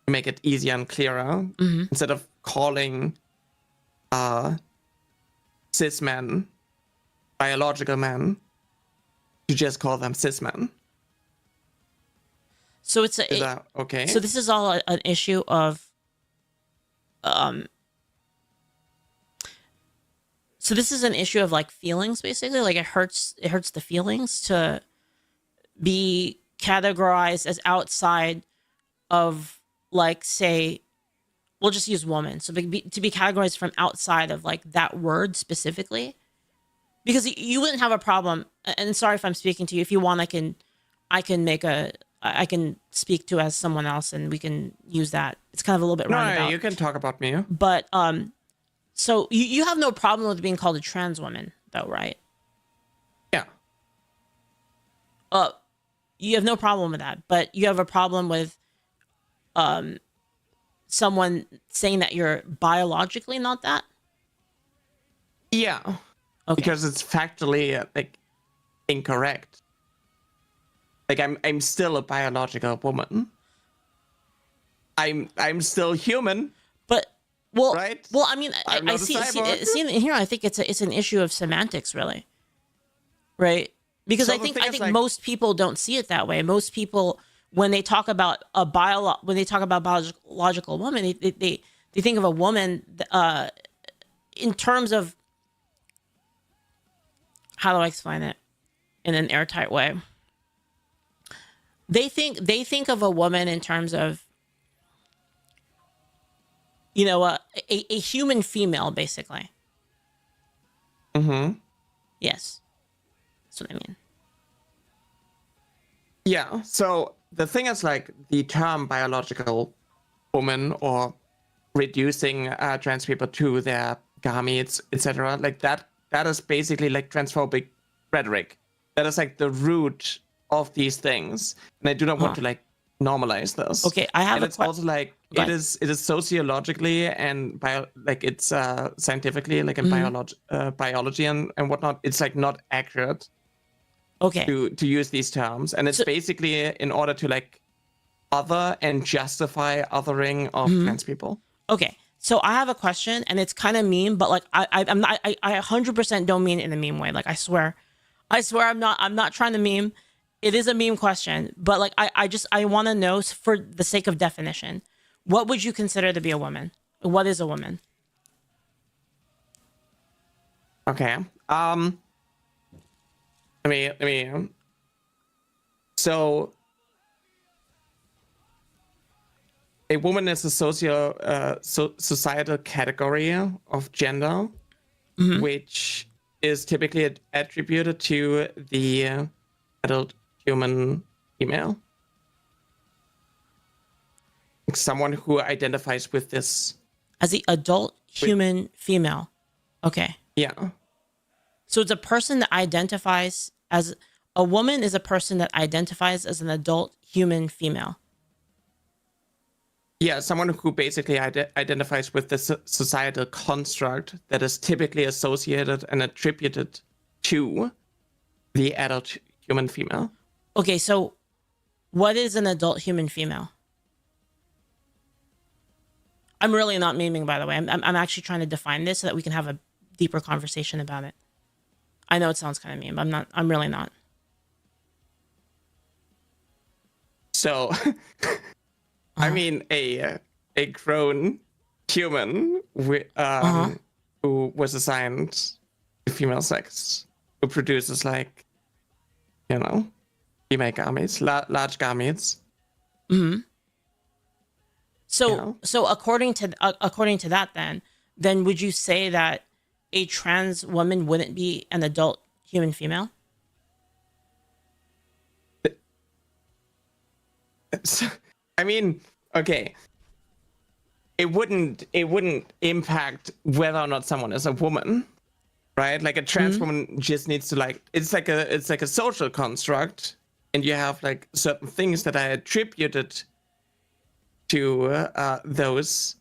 make it easier and clearer, instead of calling cis men biological men, to just call them cis men. So it's Is that okay? So this is all an issue of so this is an issue of like feelings, basically. Like it hurts the feelings to be categorized as outside of, like, say, we'll just use woman. So to be categorized from outside of like that word specifically, because you wouldn't have a problem. And sorry if I'm speaking to you. If you want, I can speak to as someone else, and we can use that. It's kind of a little bit roundabout. No, you can talk about me. But so you have no problem with being called a trans woman, though, right? Yeah. You have no problem with that, but you have a problem with someone saying that you're biologically not that? Yeah. Okay. Because it's factually like incorrect. Like I'm still a biological woman. I'm still human. But well, right? Well, I mean, I'm I not a see cyborg. in here. I think it's an issue of semantics, really, right? Because So I the think thing is, like, most people don't see it that way. Most people, when they talk about biological woman, they think of a woman in terms of, how do I explain it in an airtight way? They think of a woman in terms of, you know, a human female, basically. Mm-hmm. Yes, that's what I mean. Yeah. So the thing is, like, the term biological woman, or reducing trans people to their gametes, etc., like that is basically like transphobic rhetoric. That is like the root of these things, and I do not want to like normalize this. Okay, I have and a it's also like Go it ahead. is sociologically and it's scientifically, like in biology and whatnot, it's like not accurate Okay, to use these terms, and it's basically in order to like other and justify othering of trans people. okay. So I have a question, and it's kind of mean, but like I'm not, I 100% don't mean it in a meme way. Like I swear I'm not trying to meme. It is a meme question, but like I want to know, for the sake of definition, what would you consider to be a woman? What is a woman? Okay. Let me. So, a woman is a societal category of gender, which is typically attributed to the adult human female. Someone who identifies with this. As the adult human female. Okay. Yeah. So it's a person that identifies as a woman is a person that identifies as an adult human female. Yeah, someone who basically identifies with the societal construct that is typically associated and attributed to the adult human female. Okay, so what is an adult human female? I'm really not memeing, by the way. I'm actually trying to define this so that we can have a deeper conversation about it. I know it sounds kind of meme, but I'm really not. So, I mean, a grown human who was assigned the female sex, who produces, like, you know, female gametes, large gametes. Mm-hmm. So according to that, then would you say that a trans woman wouldn't be an adult human female? I mean, okay. It wouldn't impact whether or not someone is a woman. right? Like a trans woman just needs to like it's like a social construct, and you have like certain things that are attributed to those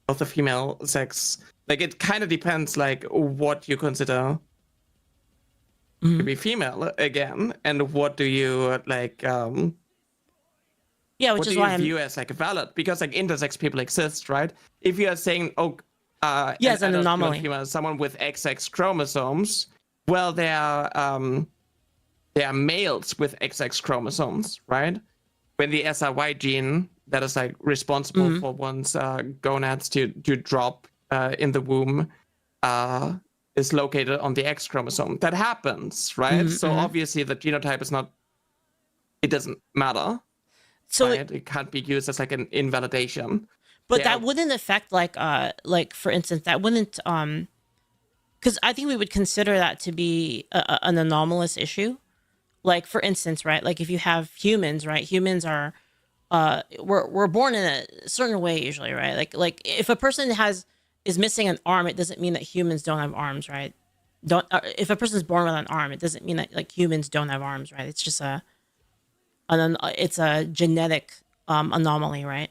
of the female sex. Like it kind of depends like what you consider to be female again, and what do you like Yeah, which what is do why you I'm view as like valid? Because like intersex people exist, right? If you are saying, oh, yeah, it's an adult anomaly. female, someone with XX chromosomes, well, they are males with XX chromosomes, right? When the SRY gene that is like responsible for one's gonads to drop in the womb is located on the X chromosome. That happens, right? So obviously the genotype is not. It doesn't matter. So right? It can't be used as like an invalidation. but that wouldn't affect like for instance, that wouldn't because I think we would consider that to be an anomalous issue. Like for instance, right? Like if you have humans, right? Humans are we're born in a certain way usually, right? Like if a person is missing an arm, it doesn't mean that humans don't have arms, right? Don't if a person is born with an arm, it doesn't mean that like humans don't have arms, right? It's just it's a genetic anomaly, right?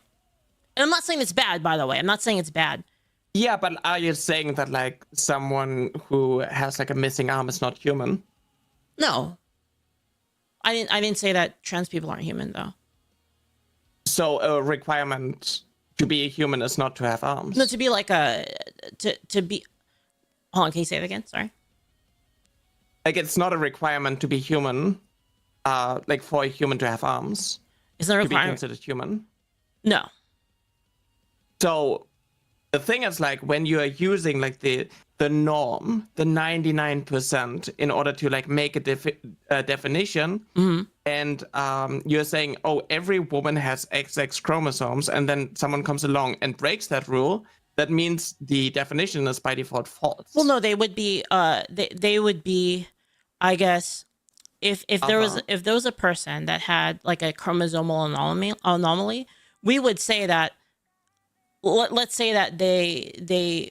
And I'm not saying it's bad, by the way. I'm not saying it's bad. Yeah, but are you saying that like someone who has like a missing arm is not human? No, I didn't say that trans people aren't human though. So a requirement to be a human is not to have arms. No, to be like to be. Hold on, can you say it again? Sorry. Like it's not a requirement to be human. Like for a human to have arms. It's not a to be requirement. considered human. No. So the thing is like when you are using like the norm, the 99% in order to like make a definition, and you're saying, oh, every woman has XX chromosomes, and then someone comes along and breaks that rule, that means the definition is by default false. Well, no, they would be they would be, I guess, if there was a person that had like a chromosomal anomaly, we would say that let's say that they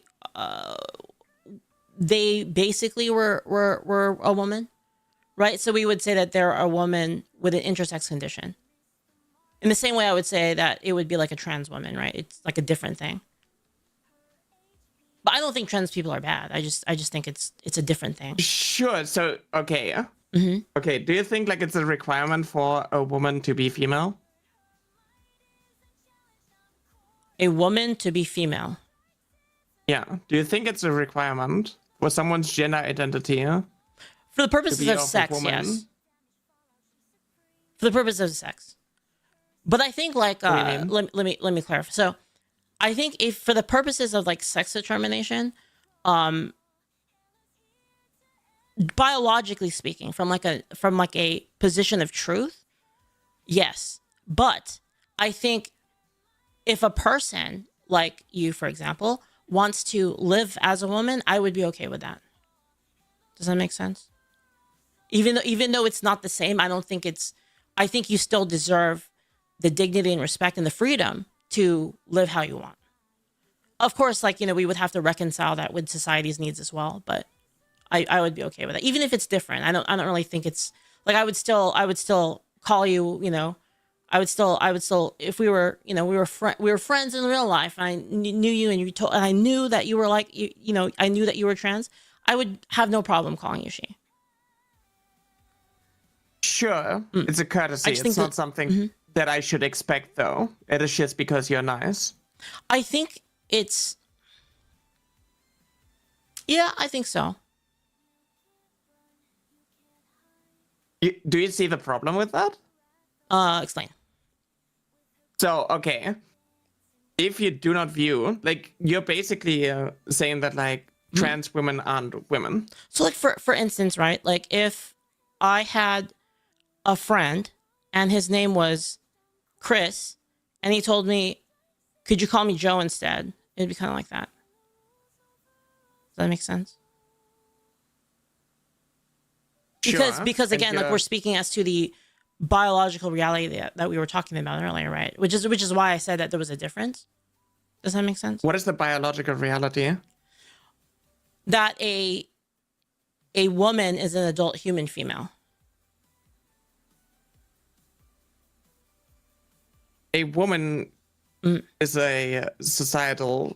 basically were a woman, right? So we would say that they're a woman with an intersex condition. In the same way, I would say that it would be like a trans woman, right? It's like a different thing. But I don't think trans people are bad. I just think it's a different thing. Sure. So okay. Okay. Do you think like it's a requirement for a woman to be female? A woman to be female. Yeah. Do you think it's a requirement for someone's gender identity? For the purposes of sex, yes. For the purpose of sex. But I think like let me clarify. So I think if for the purposes of like sex determination, biologically speaking, from like a position of truth, yes. But I think if a person like you, for example, wants to live as a woman, I would be okay with that. Does that make sense? Even though it's not the same, I think you still deserve the dignity and respect and the freedom to live how you want. Of course, like, we would have to reconcile that with society's needs as well, but I would be okay with it. Even if it's different. I don't really think it's like I would still call you, I would still if we were, we were friends in real life, and I knew you and and I knew that you were like I knew that you were trans, I would have no problem calling you she. Sure. It's a courtesy. It's not something that I should expect, though. It is just because you're nice. I think it's... Yeah, I think so. Do you see the problem with that? Explain. So, okay. If you do not view... Like, you're basically saying that, like, trans women aren't women. So, like, for instance, right? Like, if I had a friend and his name was Chris, and he told me, could you call me Joe instead? It'd be kind of like that. Does that make sense? Because again, like, we're speaking as to the biological reality that we were talking about earlier, right? Which is why I said that there was a difference. Does that make sense? What is the biological reality? That a a woman is an adult human female? A woman is a societal,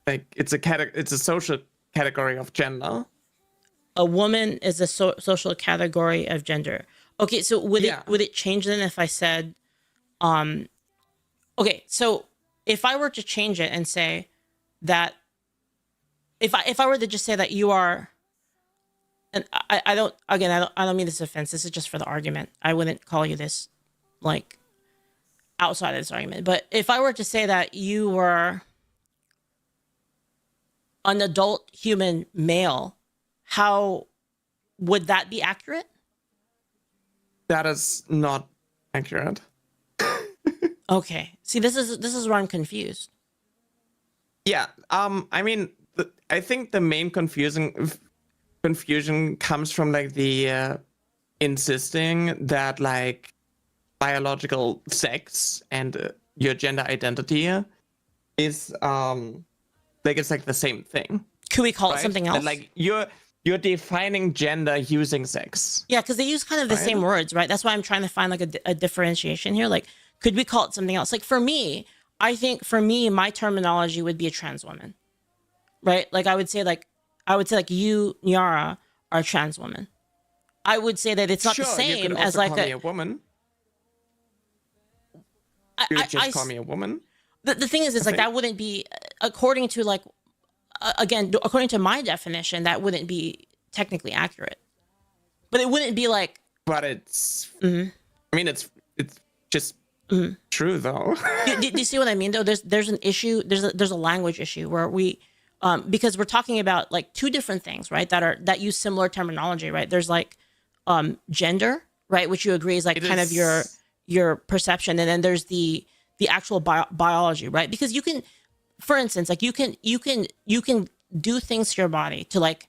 like it's a social category of gender. A woman is a social category of gender. Okay, so would it change then if I said, okay, so if I were to change it and say that, if I were to just say that you are, and I don't mean this offense. This is just for the argument. I wouldn't call you this, like, outside of this argument. But if I were to say that you were an adult human male, how would that be accurate? That is not accurate. Okay. See, this is where I'm confused. Yeah. I mean, I think the main confusion comes from like the insisting that like biological sex and your gender identity is like it's like the same thing. Could we call it something else? And, like you're defining gender using sex. Yeah, because they use kind of the same words, right? That's why I'm trying to find like a differentiation here. Like, could we call it something else? Like for me, I think for me, my terminology would be a trans woman, right? Like I would say like you, Nyara, are a trans woman. I would say that it's not the same you could as also like call me a woman. You would just call me a woman. The thing is like that wouldn't be, according to like, again, according to my definition, that wouldn't be technically accurate. But it wouldn't be like. But it's. I mean, it's just true though. do you see what I mean though? There's an issue. There's a language issue where we, because we're talking about like two different things, right? That use similar terminology, right? There's like, gender, right, which you agree is like kind of your perception, and then there's the actual biology, right? Because you can, for instance, like you can do things to your body to like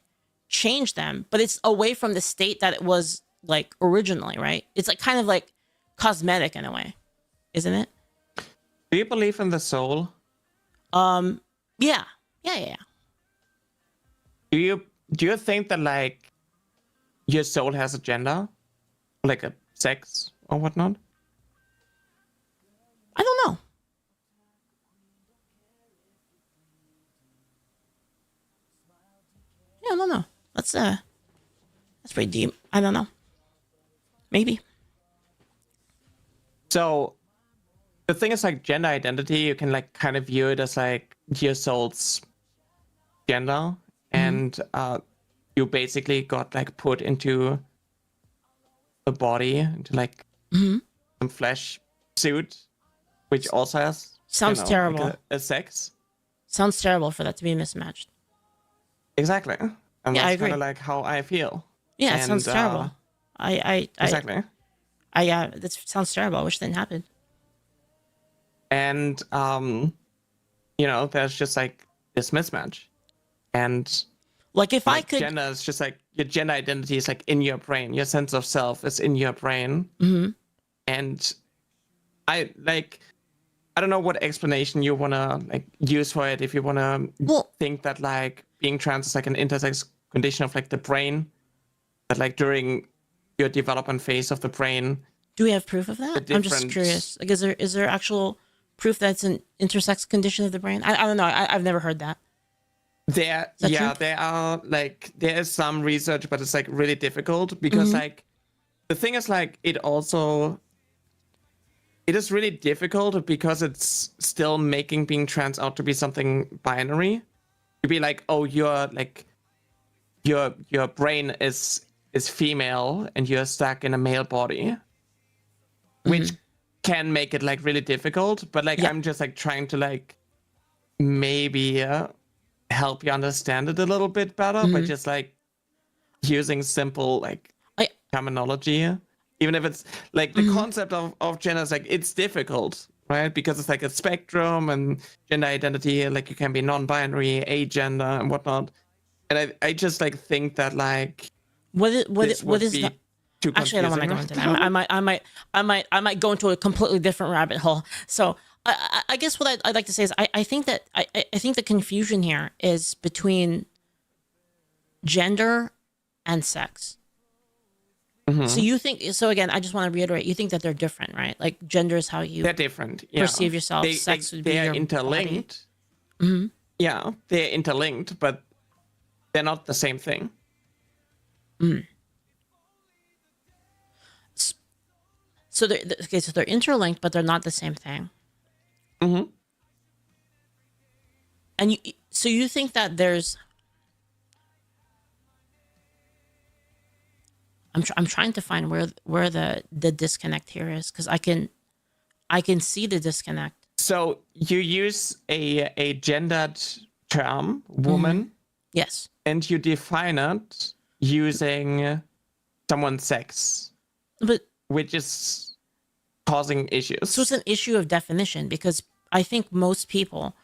change them, but it's away from the state that it was like originally, right? It's like kind of like cosmetic in a way, isn't it? Do you believe in the soul? Yeah. Do you think that like your soul has a gender, like a sex or whatnot? I don't know. Yeah, I don't know. That's pretty deep. I don't know. Maybe. So the thing is like gender identity, you can like kind of view it as like your soul's gender, and you basically got like put into a body, into like some flesh suit, which also has terrible. like a sex. Sounds terrible for that to be mismatched. Exactly. And yeah, that's kind of like how I feel. Yeah, it sounds terrible. Exactly. That sounds terrible. I wish that didn't happen. And there's just like this mismatch. And like if I could, gender is just like your gender identity is like in your brain. Your sense of self is in your brain. And I don't know what explanation you wanna like use for it. If you wanna think that like being trans is like an intersex condition of like the brain, that like during your development phase of the brain. Do we have proof of that? I'm just curious. Like, is there actual proof that it's an intersex condition of the brain? I don't know. I've never heard that. There are like there is some research, but it's like really difficult because like the thing is like it is really difficult because it's still making being trans out to be something binary. To be like, oh, you're like your brain is female and you're stuck in a male body, which can make it like really difficult. But like I'm just like trying to like maybe help you understand it a little bit better by just like using simple like terminology. Even if it's like the concept of gender is like it's difficult, right? Because it's like a spectrum and gender identity, like you can be non-binary, agender and whatnot. And I just like think that like what is that? Actually, I don't want to go into that. I might go into a completely different rabbit hole. So I guess what I'd like to say is I think that I think the confusion here is between gender and sex. Mhm. So you think, so again, I just want to reiterate, you think that they're different, right? Like gender is how you They're different. Yeah. perceive yourself. Sex would be they are your interlinked. body. Yeah, they're interlinked, but they're not the same thing. So they're interlinked, but they're not the same thing. Mm-hmm. And so you think that there's, I'm trying to find where the disconnect here is, because I can see the disconnect. So you use a gendered term, woman, Yes. and you define it using someone's sex, But which is causing issues. so it's an issue of definition, because I think most people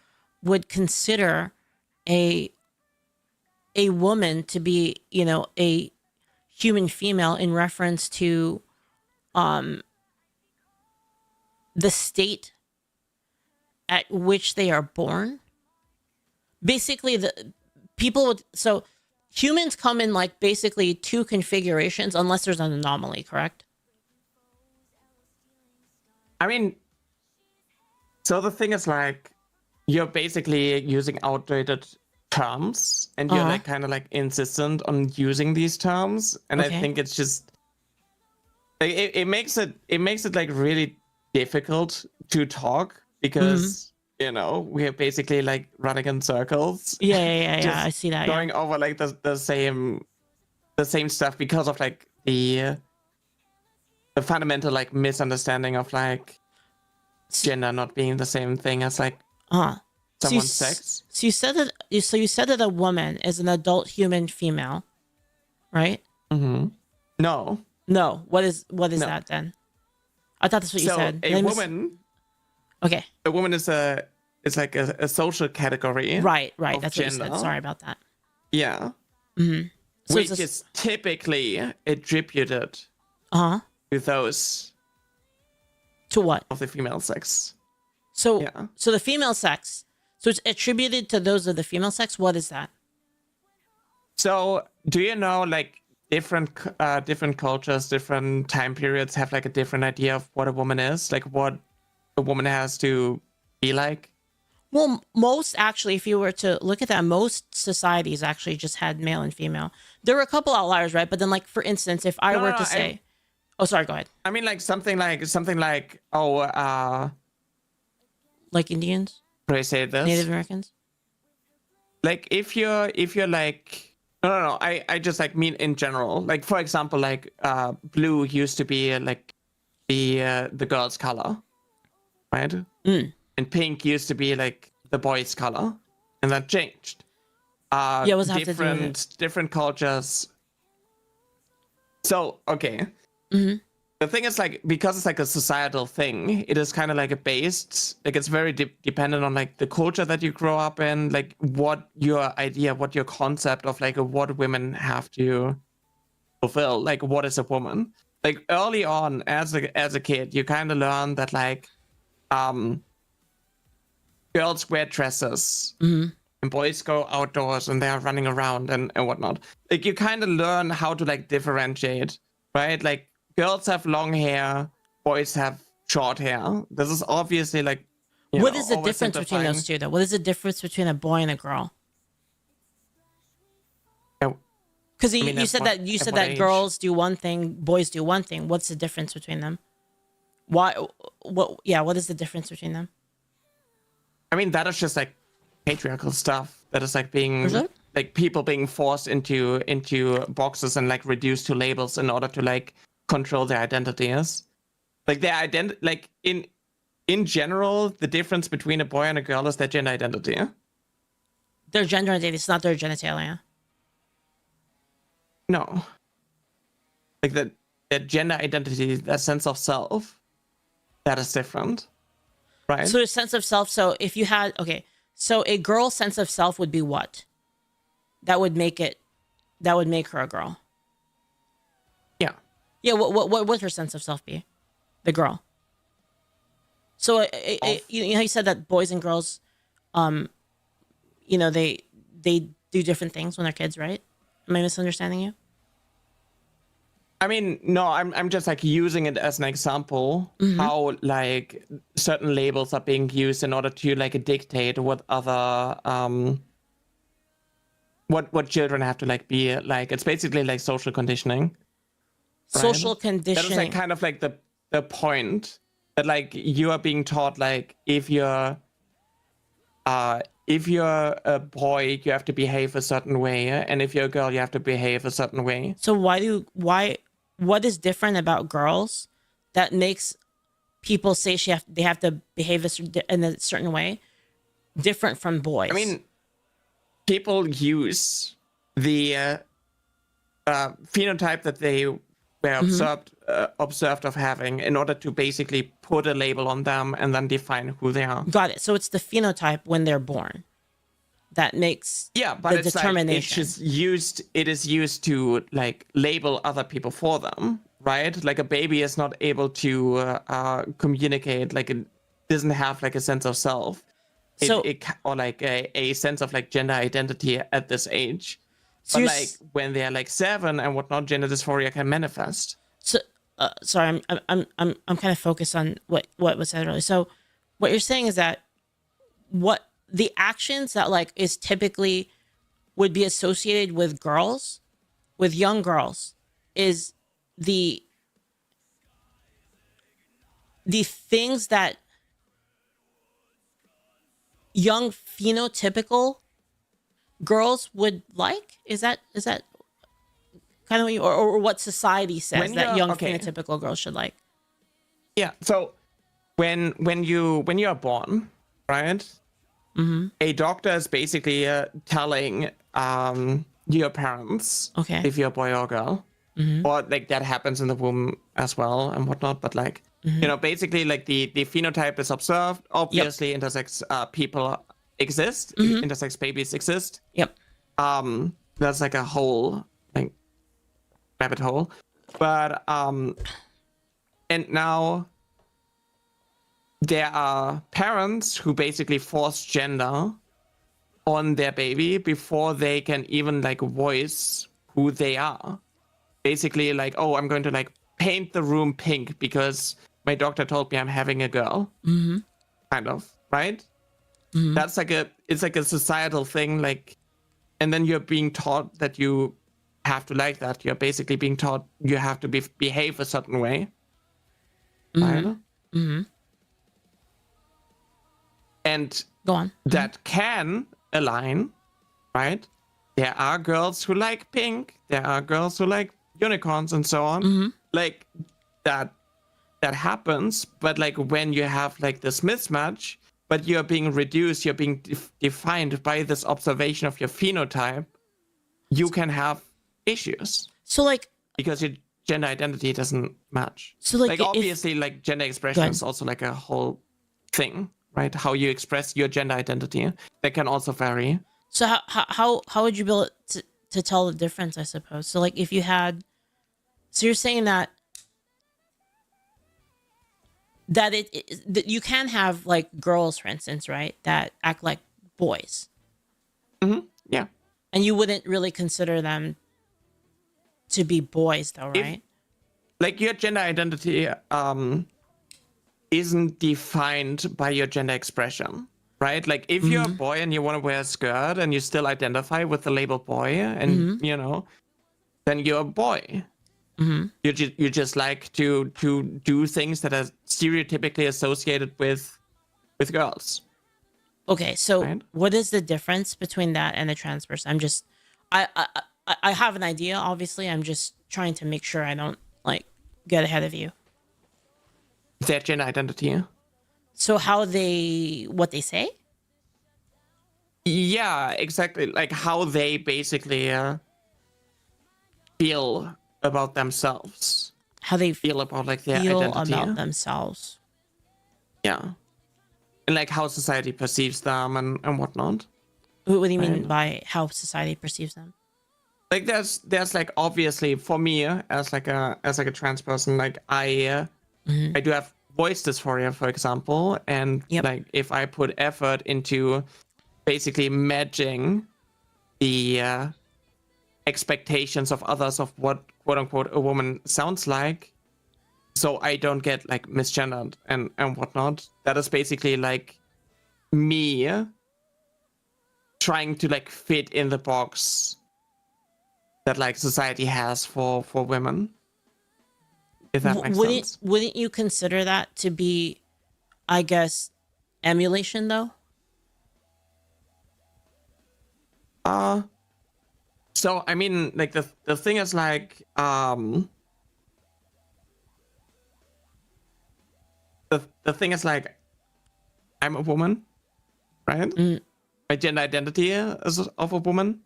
would consider a woman to be, a human female in reference to the state at which they are born. Basically, the people would, so humans come in like basically two configurations unless there's an anomaly, correct? I mean, so the thing is like, you're basically using outdated terms, and you're like kind of like insistent on using these terms, and I Okay. think it's just like, it makes it like really difficult to talk, because we're basically like running in circles. Yeah. Just I see that. going over like the same stuff, because of like the fundamental like misunderstanding of like gender not being the same thing as like someone's sex. So you said that a woman is an adult human female, right? Mm-hmm. No. No. What is No. that then? I thought that's what you So said. a woman, Okay. a woman is like a social category. Right. of That's what you gender. said. Sorry about that. Yeah. So Which it's is typically attributed uh-huh. to those To what? of the female sex. So Yeah. so the female sex. So it's attributed to those of the female sex. What is that? So do you know like different cultures, different time periods have like a different idea of what a woman is, like what a woman has to be like? Well, most actually, if you were to look at that, most societies actually just had male and female. There were a couple outliers, right? But then, like for instance, if I were to say, oh, sorry, go ahead. I mean, like something like Like Indians, how do I say this? Native Americans. Like if you're like no, I just like mean in general. Like for example, like blue used to be like the girl's color, right? And pink used to be like the boy's color, and that changed. Yeah, what's that have to do with it? Different cultures. So okay. The thing is, like, because it's like a societal thing, it is kind of like like it's very dependent on like the culture that you grow up in, like what your concept of like what women have to fulfill, like what is a woman. Like early on as a kid, you kind of learn that like girls wear dresses and boys go outdoors and they are running around and whatnot. Like you kind of learn how to like differentiate, right? Like girls have long hair, boys have short hair. This is obviously like What is the difference between those two, though? What is the difference between a boy and a girl? Because you said that girls do one thing, boys do one thing. What's the difference between them? Why? What? Yeah. What is the difference between them? I mean, that is just like patriarchal stuff. That is like being Is it? like people being forced into boxes and like reduced to labels in order to like control their identities. Like their like in general, the difference between a boy and a girl is their gender identity. Their gender identity. It's not their genitalia. No. Like their gender identity, their sense of self, that is different. Right? So a sense of self. So if you had so a girl's sense of self would be what? That would make her a girl. Yeah. Yeah. What would her sense of self be? The girl. So you know, you said that boys and girls, they do different things when they're kids, right? Am I misunderstanding you? I mean, no, I'm just like using it as an example how like certain labels are being used in order to like dictate what other what children have to like be like. It's basically like social conditioning, right? Social That is like conditioning. kind of like the point that like you are being taught like if you're a boy, you have to behave a certain way, and if you're a girl, you have to behave a certain way. So what is different about girls that makes people say they have to behave in a certain way different from boys? I mean, people use the phenotype that they were observed of having in order to basically put a label on them and then define who they are. Got it. So it's the phenotype when they're born that makes but the it's determination. it is used to like label other people for them, right? Like a baby is not able to communicate, like it doesn't have like a sense of self. Or like a sense of like gender identity at this age. So but like when they're like 7 and whatnot, gender dysphoria can manifest. So sorry, I'm kind of focused on what was said earlier. So what you're saying is that what the actions that like is typically would be associated with girls, with young girls, is the things that young phenotypical girls would like. Is that kind of what you, or what society says that young phenotypical girls should like? Yeah. So when you are born, right? A doctor is basically telling your parents if you're a boy or girl, or like that happens in the womb as well and whatnot. But like you know, basically like the phenotype is observed. Obviously, intersex people exist. Intersex babies exist. Yep. That's like a whole like rabbit hole. But and now there are parents who basically force gender on their baby before they can even like voice who they are. Basically like, oh, I'm going to like paint the room pink because my doctor told me I'm having a girl. Kind of, right? That's like it's like a societal thing, like, and then you're being taught that you have to like that. You're basically being taught you have to behave a certain way. Right? And go on. That can align, right? There are girls who like pink. There are girls who like unicorns and so on. Like that happens. But like when you have like this mismatch, but you're being reduced, you're being defined by this observation of your phenotype, you can have issues. So like because your gender identity doesn't match. So like obviously like gender expression is also like a whole thing. Right, how you express your gender identity, that can also vary. So how would you be able to tell the difference? I suppose. So like if you had, so you're saying that that you can have like girls, for instance, right, that act like boys. Yeah. And you wouldn't really consider them to be boys, though, right? Like your gender identity isn't defined by your gender expression, right? Like if you're a boy and you want to wear a skirt and you still identify with the label boy, and you know, then you're a boy. You just like to do things that are stereotypically associated with girls. Okay, so what is the difference between that and a trans person? I'm just, I have an idea. Obviously, I'm just trying to make sure I don't like get ahead of you. Their gender identity. So what they say? Yeah, exactly. Like how they basically feel about themselves. How they feel about like their feel identity. About themselves. Yeah. And like how society perceives them and whatnot. What do you mean by how society perceives them? Like there's like obviously for me as like a trans person, like I do have voice dysphoria, for example, and like if I put effort into basically matching the expectations of others of what quote unquote a woman sounds like, so I don't get like misgendered and whatnot. That is basically like me trying to like fit in the box that like society has for women. If that makes sense. Wouldn't you consider that to be, I guess, emulation though? So I mean, like the thing is like the thing is like I'm a woman, right? My gender identity is of a woman.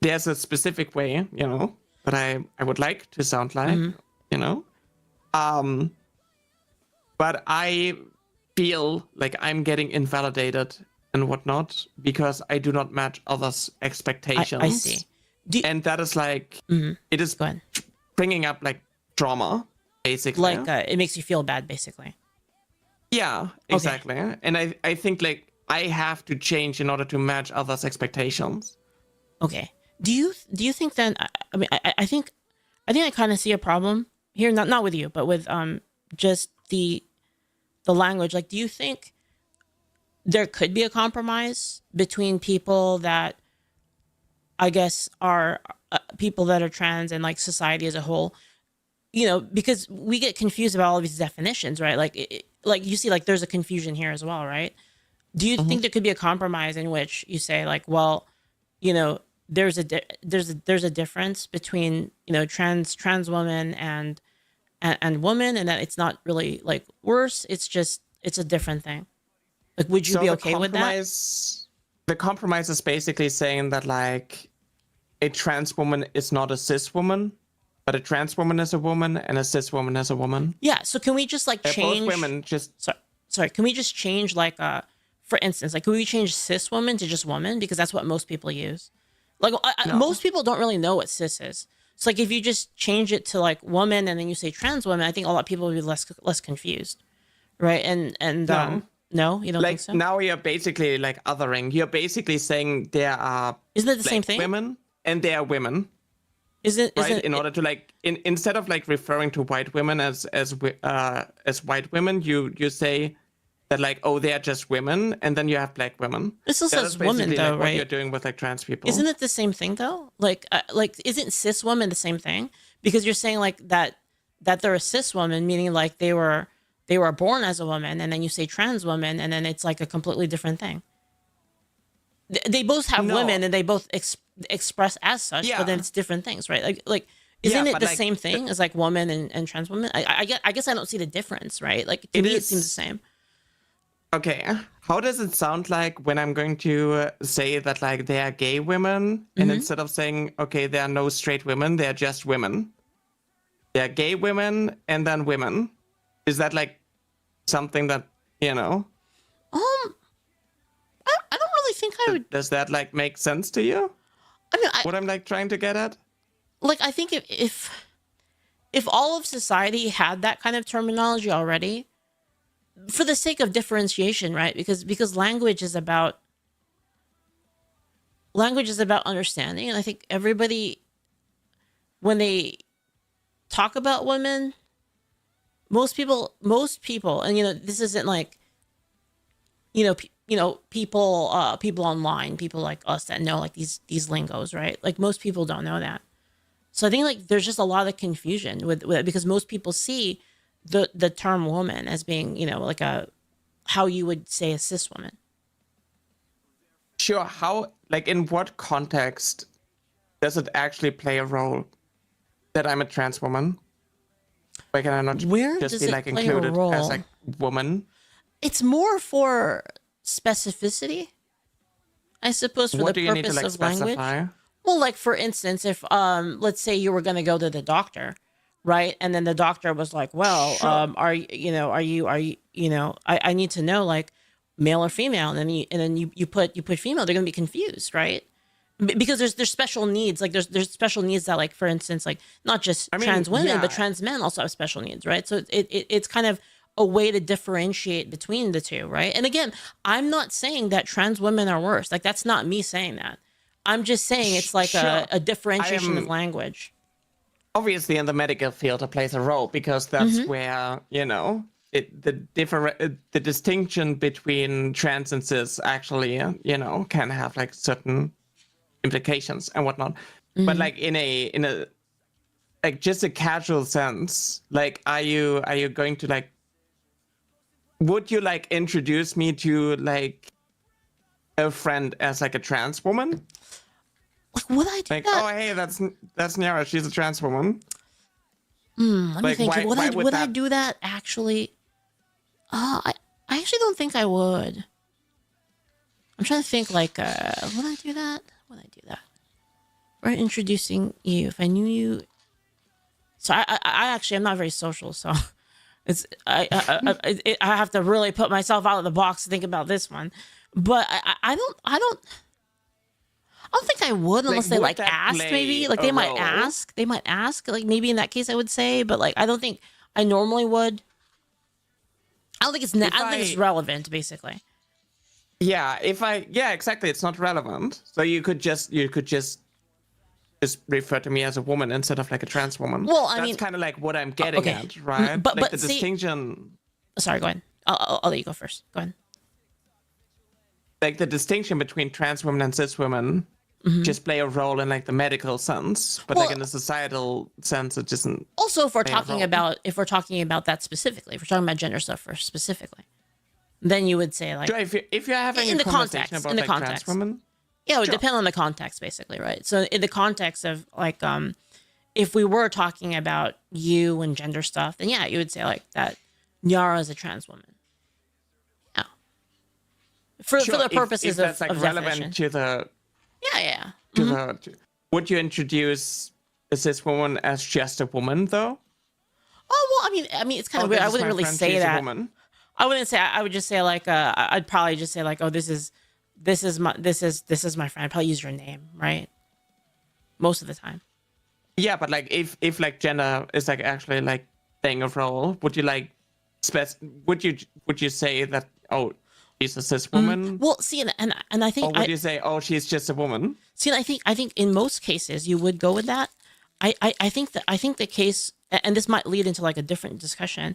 There's a specific way, you know, that I would like to sound like, you know. But I feel like I'm getting invalidated and whatnot because I do not match others' expectations. I see. And that is like, it is bringing up like trauma, basically. Like it makes you feel bad, basically. Yeah, exactly. Okay. And I think like I have to change in order to match others' expectations. Okay. Do you think then? I mean, I think I kind of see a problem here, not with you, but with just the language. Like, do you think there could be a compromise between people that I guess are people that are trans and like society as a whole? You know, because we get confused about all of these definitions, right? Like, like you see, like there's a confusion here as well, right? Do you think there could be a compromise in which you say, like, well, you know, there's a difference between, you know, trans women and women, and that it's not really like worse. It's just it's a different thing. Like, would you be okay with that? The compromise is basically saying that like a trans woman is not a cis woman, but a trans woman is a woman and a cis woman is a woman. Yeah. So can we just like change? Both women just sorry. Can we just change like for instance, like, can we change cis woman to just woman, because that's what most people use. Like, no. Most people don't really know what cis is. So like, if you just change it to like woman and then you say trans woman, I think a lot of people would be less confused, right? And no. No, you don't like, think so? Now you're basically like othering. You're basically saying there are isn't it the same thing? Women and there are women. Isn't in order to like instead of like referring to white women as white women, you say that like, oh, they're just women, and then you have black women. This still says woman though, like right? What you're doing with like trans people. Isn't it the same thing though? Like isn't cis woman the same thing? Because you're saying like that they're a cis woman, meaning like they were born as a woman, and then you say trans woman, and then it's like a completely different thing. They both have women, and they both express as such, but then it's different things, right? Like isn't it the like, same thing as like woman and trans woman? I guess I don't see the difference, right? Like to me, it seems the same. Okay, how does it sound like when I'm going to say that like they are gay women, and instead of saying, okay, there are no straight women, they're just women. They're gay women and then women. Is that like something that, you know? I don't really think I would. Does that like make sense to you? I mean, what I'm like trying to get at? Like, I think if all of society had that kind of terminology already, for the sake of differentiation, right? Because language is about understanding, and I think everybody, when they talk about women, most people, and you know, this isn't like, people online, people like us that know like these lingos, right? Like most people don't know that. So I think like there's just a lot of confusion with it, because most people see the term woman as being, you know, like how you would say a cis woman. Sure. How, like, in what context does it actually play a role that I'm a trans woman? Why can I not just be like included as like woman? It's more for specificity, I suppose, for what the do you purpose need to, like, of specify? language. Well, like for instance, if let's say you were going to go to the doctor, right? And then the doctor was like, well, sure. are you, I need to know like male or female. And then you put female, they're going to be confused, right? Because there's special needs. Like there's special needs that, like, for instance, like not just trans women, but trans men also have special needs, right? So it's kind of a way to differentiate between the two, right? And again, I'm not saying that trans women are worse. Like, that's not me saying that. I'm just saying it's like a differentiation of language. obviously in the medical field it plays a role because that's where, you know, the distinction between trans and cis actually, you know, can have like certain implications and whatnot. But like in a like just a casual sense, like are you going to like, would you like introduce me to like a friend as like a trans woman? Like, would I do Like, that? oh hey, that's Nyara, she's a trans woman. Let me Like, think. why Would I do that actually? I actually don't think I would. I'm trying to think. Like, would I do that? Would I do that? Or introducing you if I knew you. So I actually I'm not very social, so it's I have to really put myself out of the box to think about this one. But I don't think I would unless they would like that asked play maybe. Like a they might role? ask. They might ask. Like maybe in that case I would say, but like I don't think I normally would. I don't think it's I don't think it's relevant basically. Yeah, exactly, it's not relevant. So you could just refer to me as a woman instead of like a trans woman. Well, I that's mean, kind of like what I'm getting at, right? But like the see, distinction. Sorry, go ahead. I'll let you go first. Go ahead. Like the distinction between trans women and cis women just play a role in like the medical sense, but like in the societal sense, it doesn't. Also, if we're talking about that specifically, if we're talking about gender stuff first specifically, then you would say like, Sure, if you're having in a the conversation context, about in the like context. trans women, yeah, it would depend on the context, basically, right? So in the context of like, if we were talking about you and gender stuff, then yeah, you would say like that Nyara is a trans woman. Yeah. For the purposes if that's like of relevant definition. to the Yeah. would you introduce a cis woman as just a woman though? Oh well, I mean, it's kind of weird. I wouldn't really say that. I wouldn't say. I would just say like, I'd probably just say like, oh, this is my friend. I'd probably use your name, right? Most of the time. Yeah, but like if like gender is like actually like playing a role, would you like would you say that, oh, she's a cis woman? Well, see, and I think, or would you say, oh, she's just a woman? See, and I think in most cases you would go with that. I think the case, and this might lead into like a different discussion.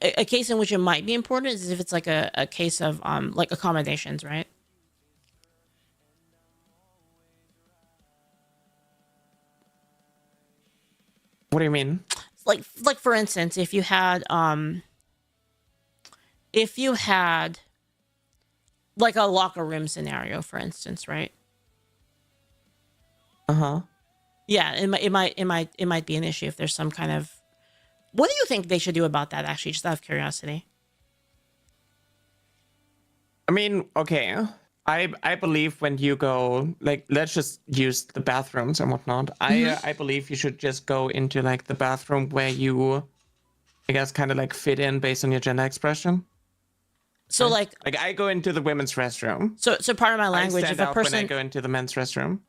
A case in which it might be important is if it's like a case of like accommodations, right? What do you mean? Like for instance, if you had like a locker room scenario, for instance, right? Yeah, it might be an issue if there's some kind of. What do you think they should do about that? Actually, just out of curiosity. I mean, okay. I believe when you go, like, let's just use the bathrooms and whatnot. I believe you should just go into like the bathroom where you, I guess, kind of like fit in based on your gender expression. So like I go into the women's restroom. So part of my language, I stand if a person when I go into the men's restroom.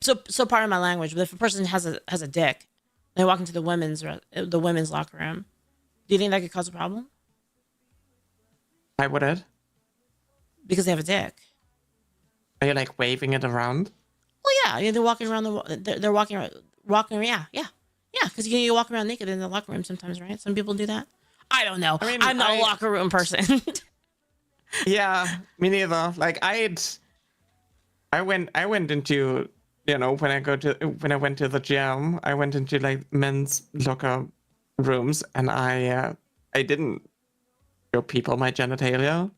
So part of my language, but if a person has a dick, they walk into the women's locker room, do you think that could cause a problem? Why would it? Because they have a dick. Are you like waving it around? Well, yeah, they're walking around they're walking around, yeah. Because you walk around naked in the locker room sometimes, right? Some people do that. I don't know. I mean, I'm not a locker room person. Yeah, me neither. Like I went into, you know, when I went to the gym, I went into like men's locker rooms, and I didn't show people my genitalia.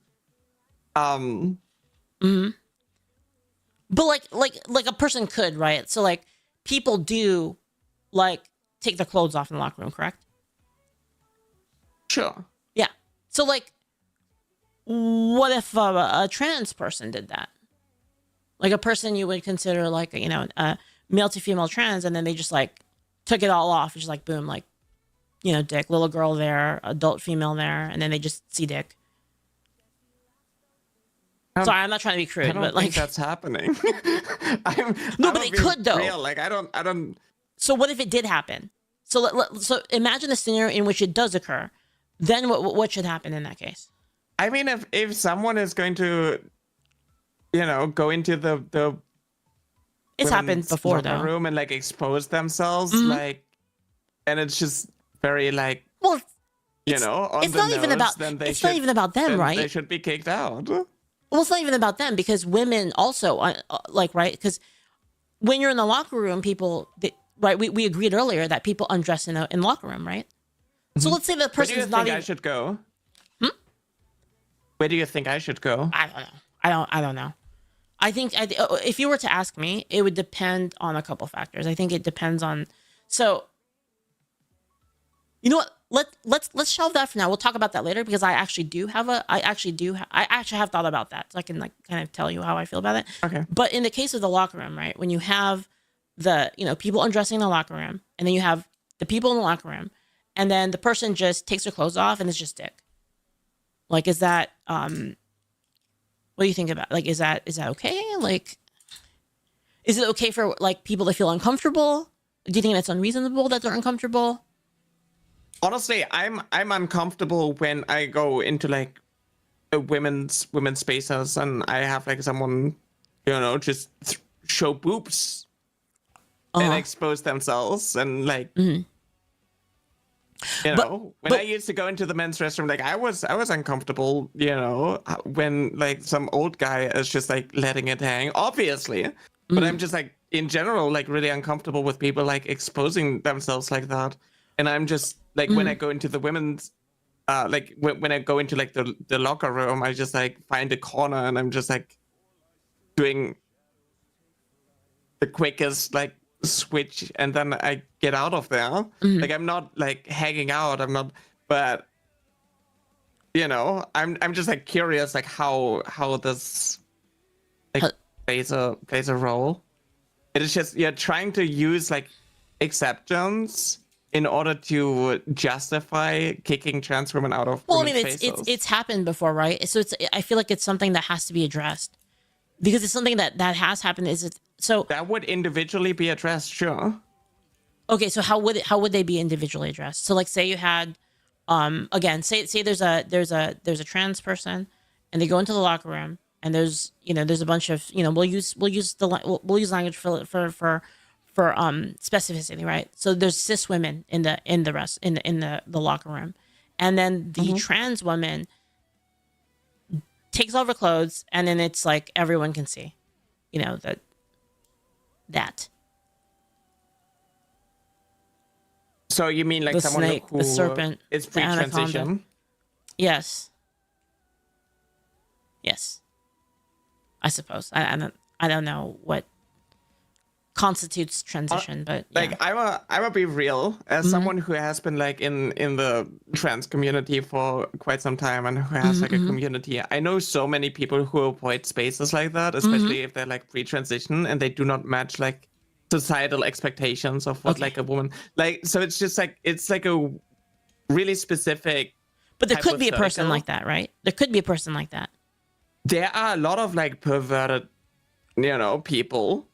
But like a person could, right? So like people do like take their clothes off in the locker room, correct? Sure. Yeah. So like, what if a trans person did that? Like a person you would consider like, you know, a male to female trans, and then they just like took it all off. It's just like, boom, like, you know, dick, little girl there, adult female there, and then they just see dick. Sorry, I'm not trying to be crude, but like think that's happening. but they could though. Real. Like I don't. So what if it did happen? So imagine a scenario in which it does occur. Then what should happen in that case? I mean, if someone is going to, you know, go into the It's happened women's before locker though. room and like expose themselves, Mhm. like, and it's just very like, Well, you it's know, on it's the not even nose. about Then they it's not should even about them, then they right? should be kicked out. Well, it's not even about them because women also like, right? Because when you're in the locker room, right? We agreed earlier that people undress in the locker room, right? So let's say the Where do you person's not think I even. should go? Where do you think I should go? I don't know. I don't know. I think if you were to ask me, it would depend on a couple factors. I think it depends on. So, you know what? Let's shelve that for now. We'll talk about that later because I actually have thought about that. So I can like kind of tell you how I feel about it. Okay. But in the case of the locker room, right? When you have the people undressing in the locker room, and then you have the people in the locker room, and then the person just takes their clothes off and it's just dick. Like, is that what do you think about? Like, is that okay? Like, is it okay for like people to feel uncomfortable? Do you think that's unreasonable that they're uncomfortable? Honestly, I'm uncomfortable when I go into like a women's spaces and I have like someone, just show boobs and expose themselves and like. When I used to go into the men's restroom, like I was uncomfortable, when like some old guy is just like letting it hang, obviously. But I'm just like in general like really uncomfortable with people like exposing themselves like that. And I'm just like when I go into the women's like when I go into like the locker room, I just like find a corner and I'm just like doing the quickest like switch and then I get out of there. Like I'm not like hanging out. I'm not, but I'm just like curious like how this like plays a role. It is just you're trying to use like exceptions in order to justify kicking trans women out of women's spaces. It's happened before, right? So I feel like it's something that has to be addressed because it's something that has happened. So that would individually be addressed, sure. Okay, so how would they be individually addressed? So like say you had again, say there's a trans person and they go into the locker room and there's a bunch of we'll use language for specificity, right? So there's cis women in the locker room, and then the trans woman takes off her clothes and then it's like everyone can see, that. So you mean like The someone snake, who the serpent, is the anaconda. pre-transition? Yes. I suppose. I don't know what constitutes transition, but yeah. Like I'm a be real as someone who has been like in the trans community for quite some time and who has like a community. I know so many people who avoid spaces like that, especially if they're like pre-transition and they do not match like societal expectations of what like a woman like. So it's just like it's like a really specific. But there could be a person hypothetical. like that, right? There could be a person like that. There are a lot of like perverted, people,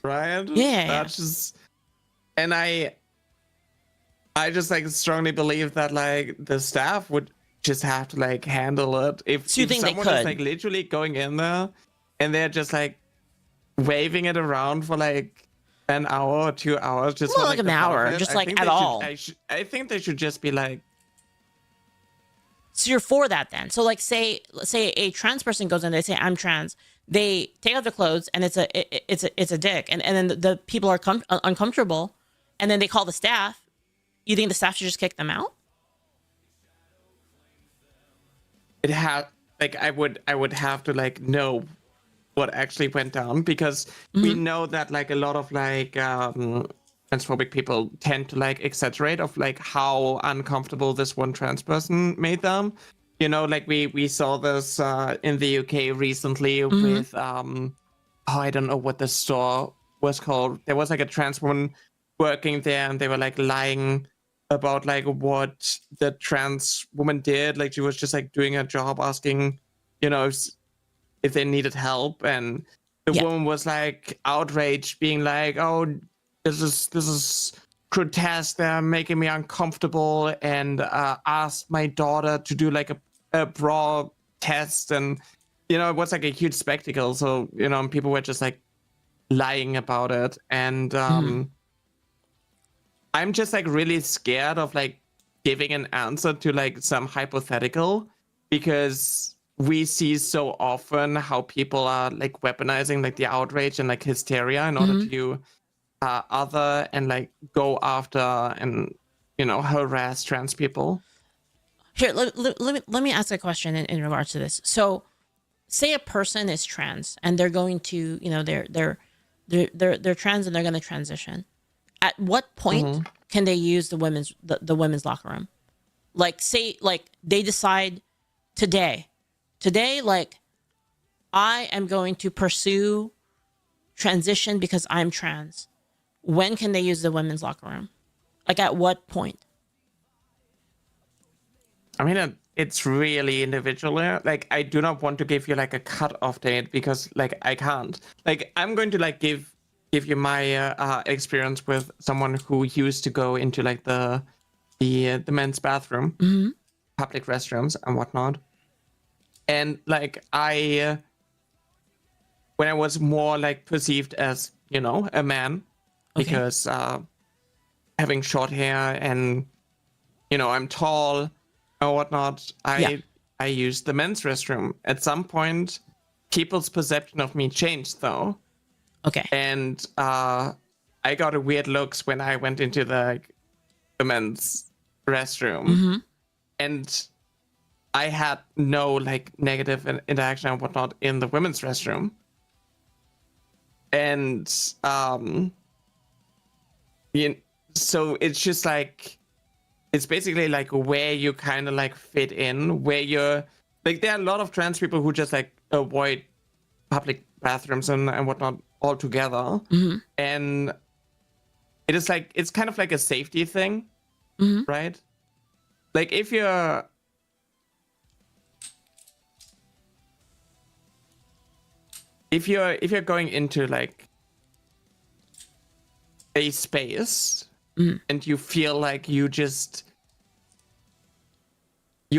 right? Yeah. That's just, and I just like strongly believe that like the staff would just have to like handle it. If you think they someone could? is like literally going in there and they're just like waving it around for like an hour or 2 hours, just More for, like the an fun of hour, it, just I like think at they all. I think they should just be like. So you're for that then? So like say a trans person goes in, they say I'm trans. They take off their clothes and it's a dick, and then the people are uncomfortable, and then they call the staff. You think the staff should just kick them out? I would have to like know what actually went down because we know that like a lot of like transphobic people tend to like exaggerate of like how uncomfortable this one trans person made them. Like we saw this in the UK recently with I don't know what the store was called. There was like a trans woman working there and they were like lying about like what the trans woman did. Like she was just like doing her job, asking, if they needed help, and the woman was like outraged, being like, "Oh, this is grotesque. They're making me uncomfortable," and asked my daughter to do like a bra test, and it was like a huge spectacle. So people were just like lying about it, and I'm just like really scared of like giving an answer to like some hypothetical, because we see so often how people are like weaponizing like the outrage and like hysteria in order to other and like go after and harass trans people. Here, let me ask a question in regards to this. So, say a person is trans and they're going to, they're trans and they're going to transition. At what point can they use the women's locker room? Like, say, like they decide today, like, I am going to pursue transition because I'm trans. When can they use the women's locker room? Like, at what point? I mean, it's really individual. Like, I do not want to give you like a cut-off date, because like I can't. Like, I'm going to like give you my experience with someone who used to go into like the men's bathroom, public restrooms and whatnot. And like when I was more like perceived as, a man, because having short hair and, I'm tall or whatnot, I used the men's restroom. At some point, people's perception of me changed though. Okay. And I got a weird looks when I went into the men's restroom. And I had no like negative interaction and whatnot in the women's restroom. And so it's just like, it's basically like where you kind of like fit in, where you're like, there are a lot of trans people who just like avoid public bathrooms and whatnot altogether. And it is like, it's kind of like a safety thing, right? Like if you're going into like a space and you feel like you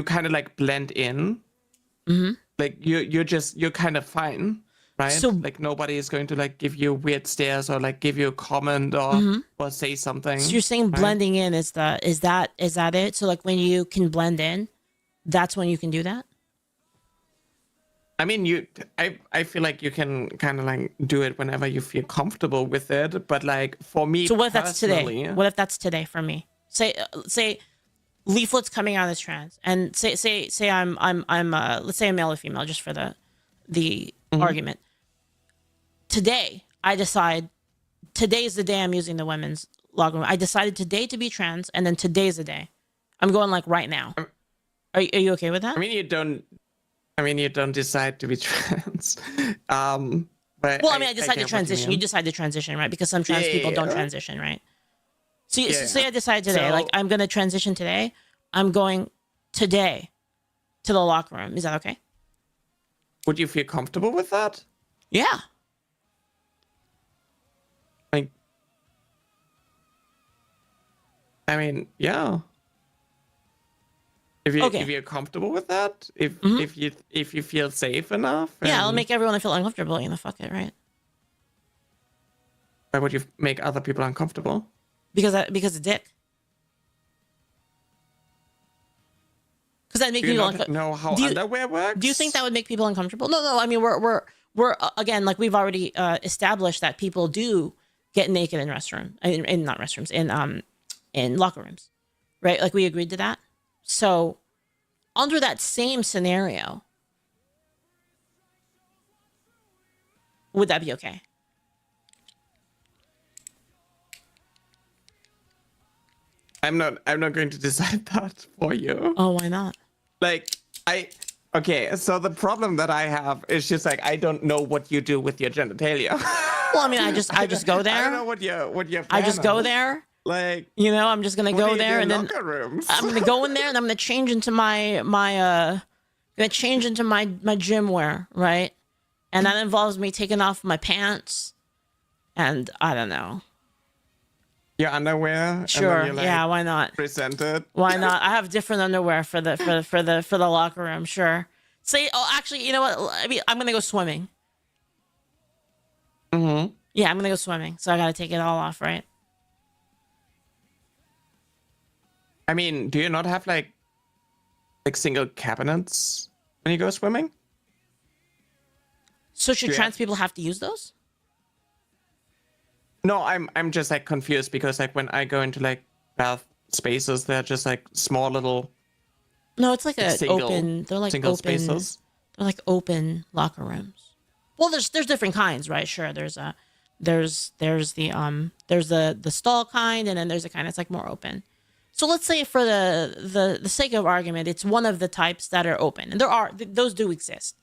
kind of like blend in, like you're kind of fine, right? So, like nobody is going to like give you weird stares or like give you a comment or say something. So you're saying blending in is that it? So like when you can blend in, that's when you can do that? I mean, I feel like you can kind of like do it whenever you feel comfortable with it, but like for me, so what if that's today? What if that's today for me? Say Leaflet's coming out as trans, and say I'm let's say a male or female, just for the argument. Today, I decide today's the day I'm using the women's locker room. I decided today to be trans, and then today's the day. I'm going like right now. Are you okay with that? I mean, you don't decide to be trans. But well, I decide to transition. You decide to transition, right? Because some trans people don't transition, right? So say I decide today, like I'm going to transition today. I'm going today to the locker room. Is that okay? Would you feel comfortable with that? Yeah. Like, I mean, yeah. If you're comfortable with that, if you feel safe enough, yeah, I'll make everyone feel uncomfortable. Fuck it, right? Why would you make other people uncomfortable? Because of dick. Because that make people uncomfortable. Know how underwear works? Do you think that would make people uncomfortable? No. I mean, we're again, like we've already established that people do get naked in not restrooms, in locker rooms, right? Like we agreed to that. So, under that same scenario, would that be okay? I'm not going to decide that for you. Oh, why not? Like, okay, so the problem that I have is just like, I don't know what you do with your genitalia. Well, I mean, I just go there. I don't know what your I just go there. Like, I'm just gonna go there and then rooms? I'm gonna go in there and I'm gonna change into my gym wear, right? And that involves me taking off my pants and I don't know. Your underwear? Sure. Yeah, why not? Present it. Why not? I have different underwear for the locker room, sure. Actually, you know what? I mean, I'm gonna go swimming. Yeah, I'm gonna go swimming, so I gotta take it all off, right? I mean, do you not have like single cabinets when you go swimming? So should Do you trans have- people have to use those? No, I'm just like confused because like when I go into like bath spaces, they're just like small little No, it's like a single open. They're like single open. spaces. They're like open locker rooms. Well, there's different kinds, right? Sure, there's the stall kind, and then there's a kind that's like more open. So let's say for the sake of argument, it's one of the types that are open, and those do exist.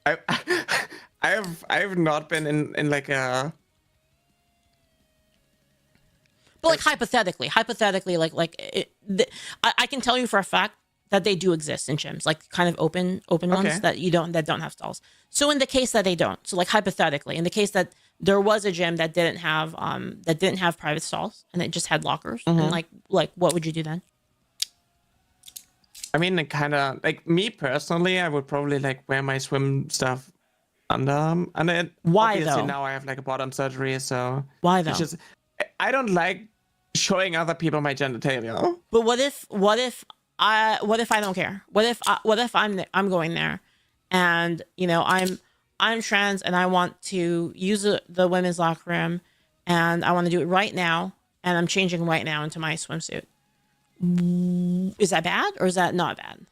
I I have not been in like a But like hypothetically, I can tell you for a fact that they do exist in gyms, like kind of open Okay. ones that don't have stalls. So in the case that they don't, so like hypothetically, in the case that there was a gym that didn't have private stalls and it just had lockers, and like what would you do then? I mean, it kind of like me personally, I would probably like wear my swim stuff under it. Why, Obviously, though? now I have like a bottom surgery, so Why though? it's just I don't like showing other people my genitalia. But what if I don't care? What if I'm going there, and I'm trans and I want to use the women's locker room, and I want to do it right now, and I'm changing right now into my swimsuit. Is that bad or is that not bad?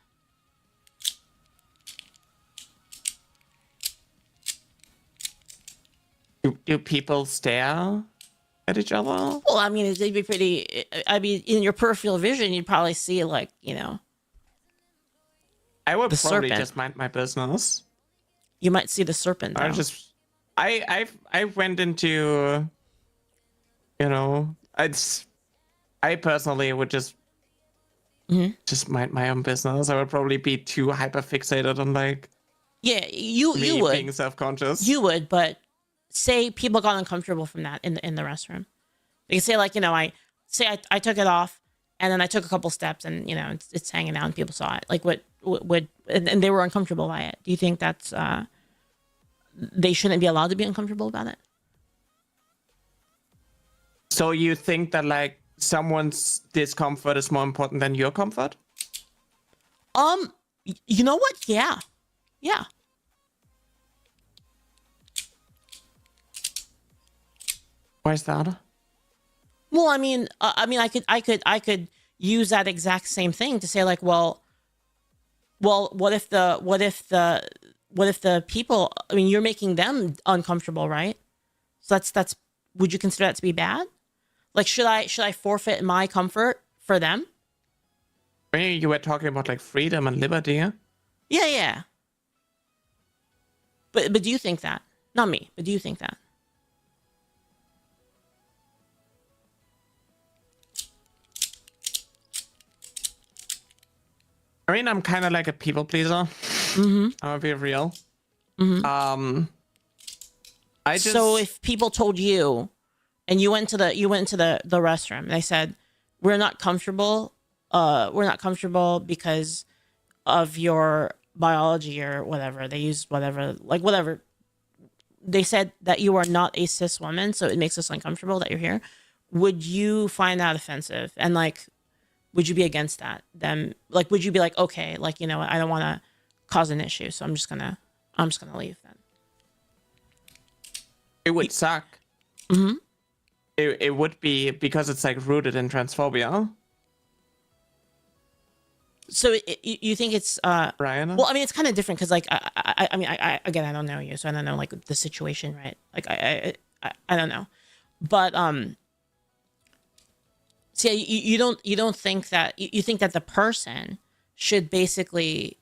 Do people stare at each other? Well, I mean, it'd be pretty. I mean, in your peripheral vision, you'd probably see like I would The probably serpent. just mind my business. you might see the serpent. I Though. just I went into I personally would just mind my own business. I would probably be too hyper fixated on like Yeah, you me would. being self-conscious. You would, but say people got uncomfortable from that in the restroom. They could say like, I took it off and then I took a couple steps and it's hanging out and people saw it. Like what would and they were uncomfortable by it. Do you think that's they shouldn't be allowed to be uncomfortable about it? So you think that like someone's discomfort is more important than your comfort? You know what? Yeah. Yeah. Why is that? Well, I mean, I could use that exact same thing to say like, well, what if the people? I mean, you're making them uncomfortable, right? So that's. Would you consider that to be bad? Like, should I forfeit my comfort for them? Maybe you were talking about like freedom and liberty. Yeah, yeah. But do you think that? Not me, but do you think that? I mean, I'm kind of like a people pleaser. Mm-hmm. I'm gonna be real. Mm-hmm. I just So if people told you, and you went to the restroom, and they said, we're not comfortable because of your biology or whatever. They used whatever. They said that you are not a cis woman, so it makes us uncomfortable that you're here. Would you find that offensive? And like, would you be against that? Then like, would you be like, okay, like, I don't want to cause an issue, so I'm just gonna leave then. it would suck. Mm-hmm. It would be because it's like rooted in transphobia. So you think it's Ryan? well, I mean, it's kind of different because like I mean, again, I don't know you, so I don't know like the situation, right? Like I don't know, but so yeah, you don't think that you think that the person should basically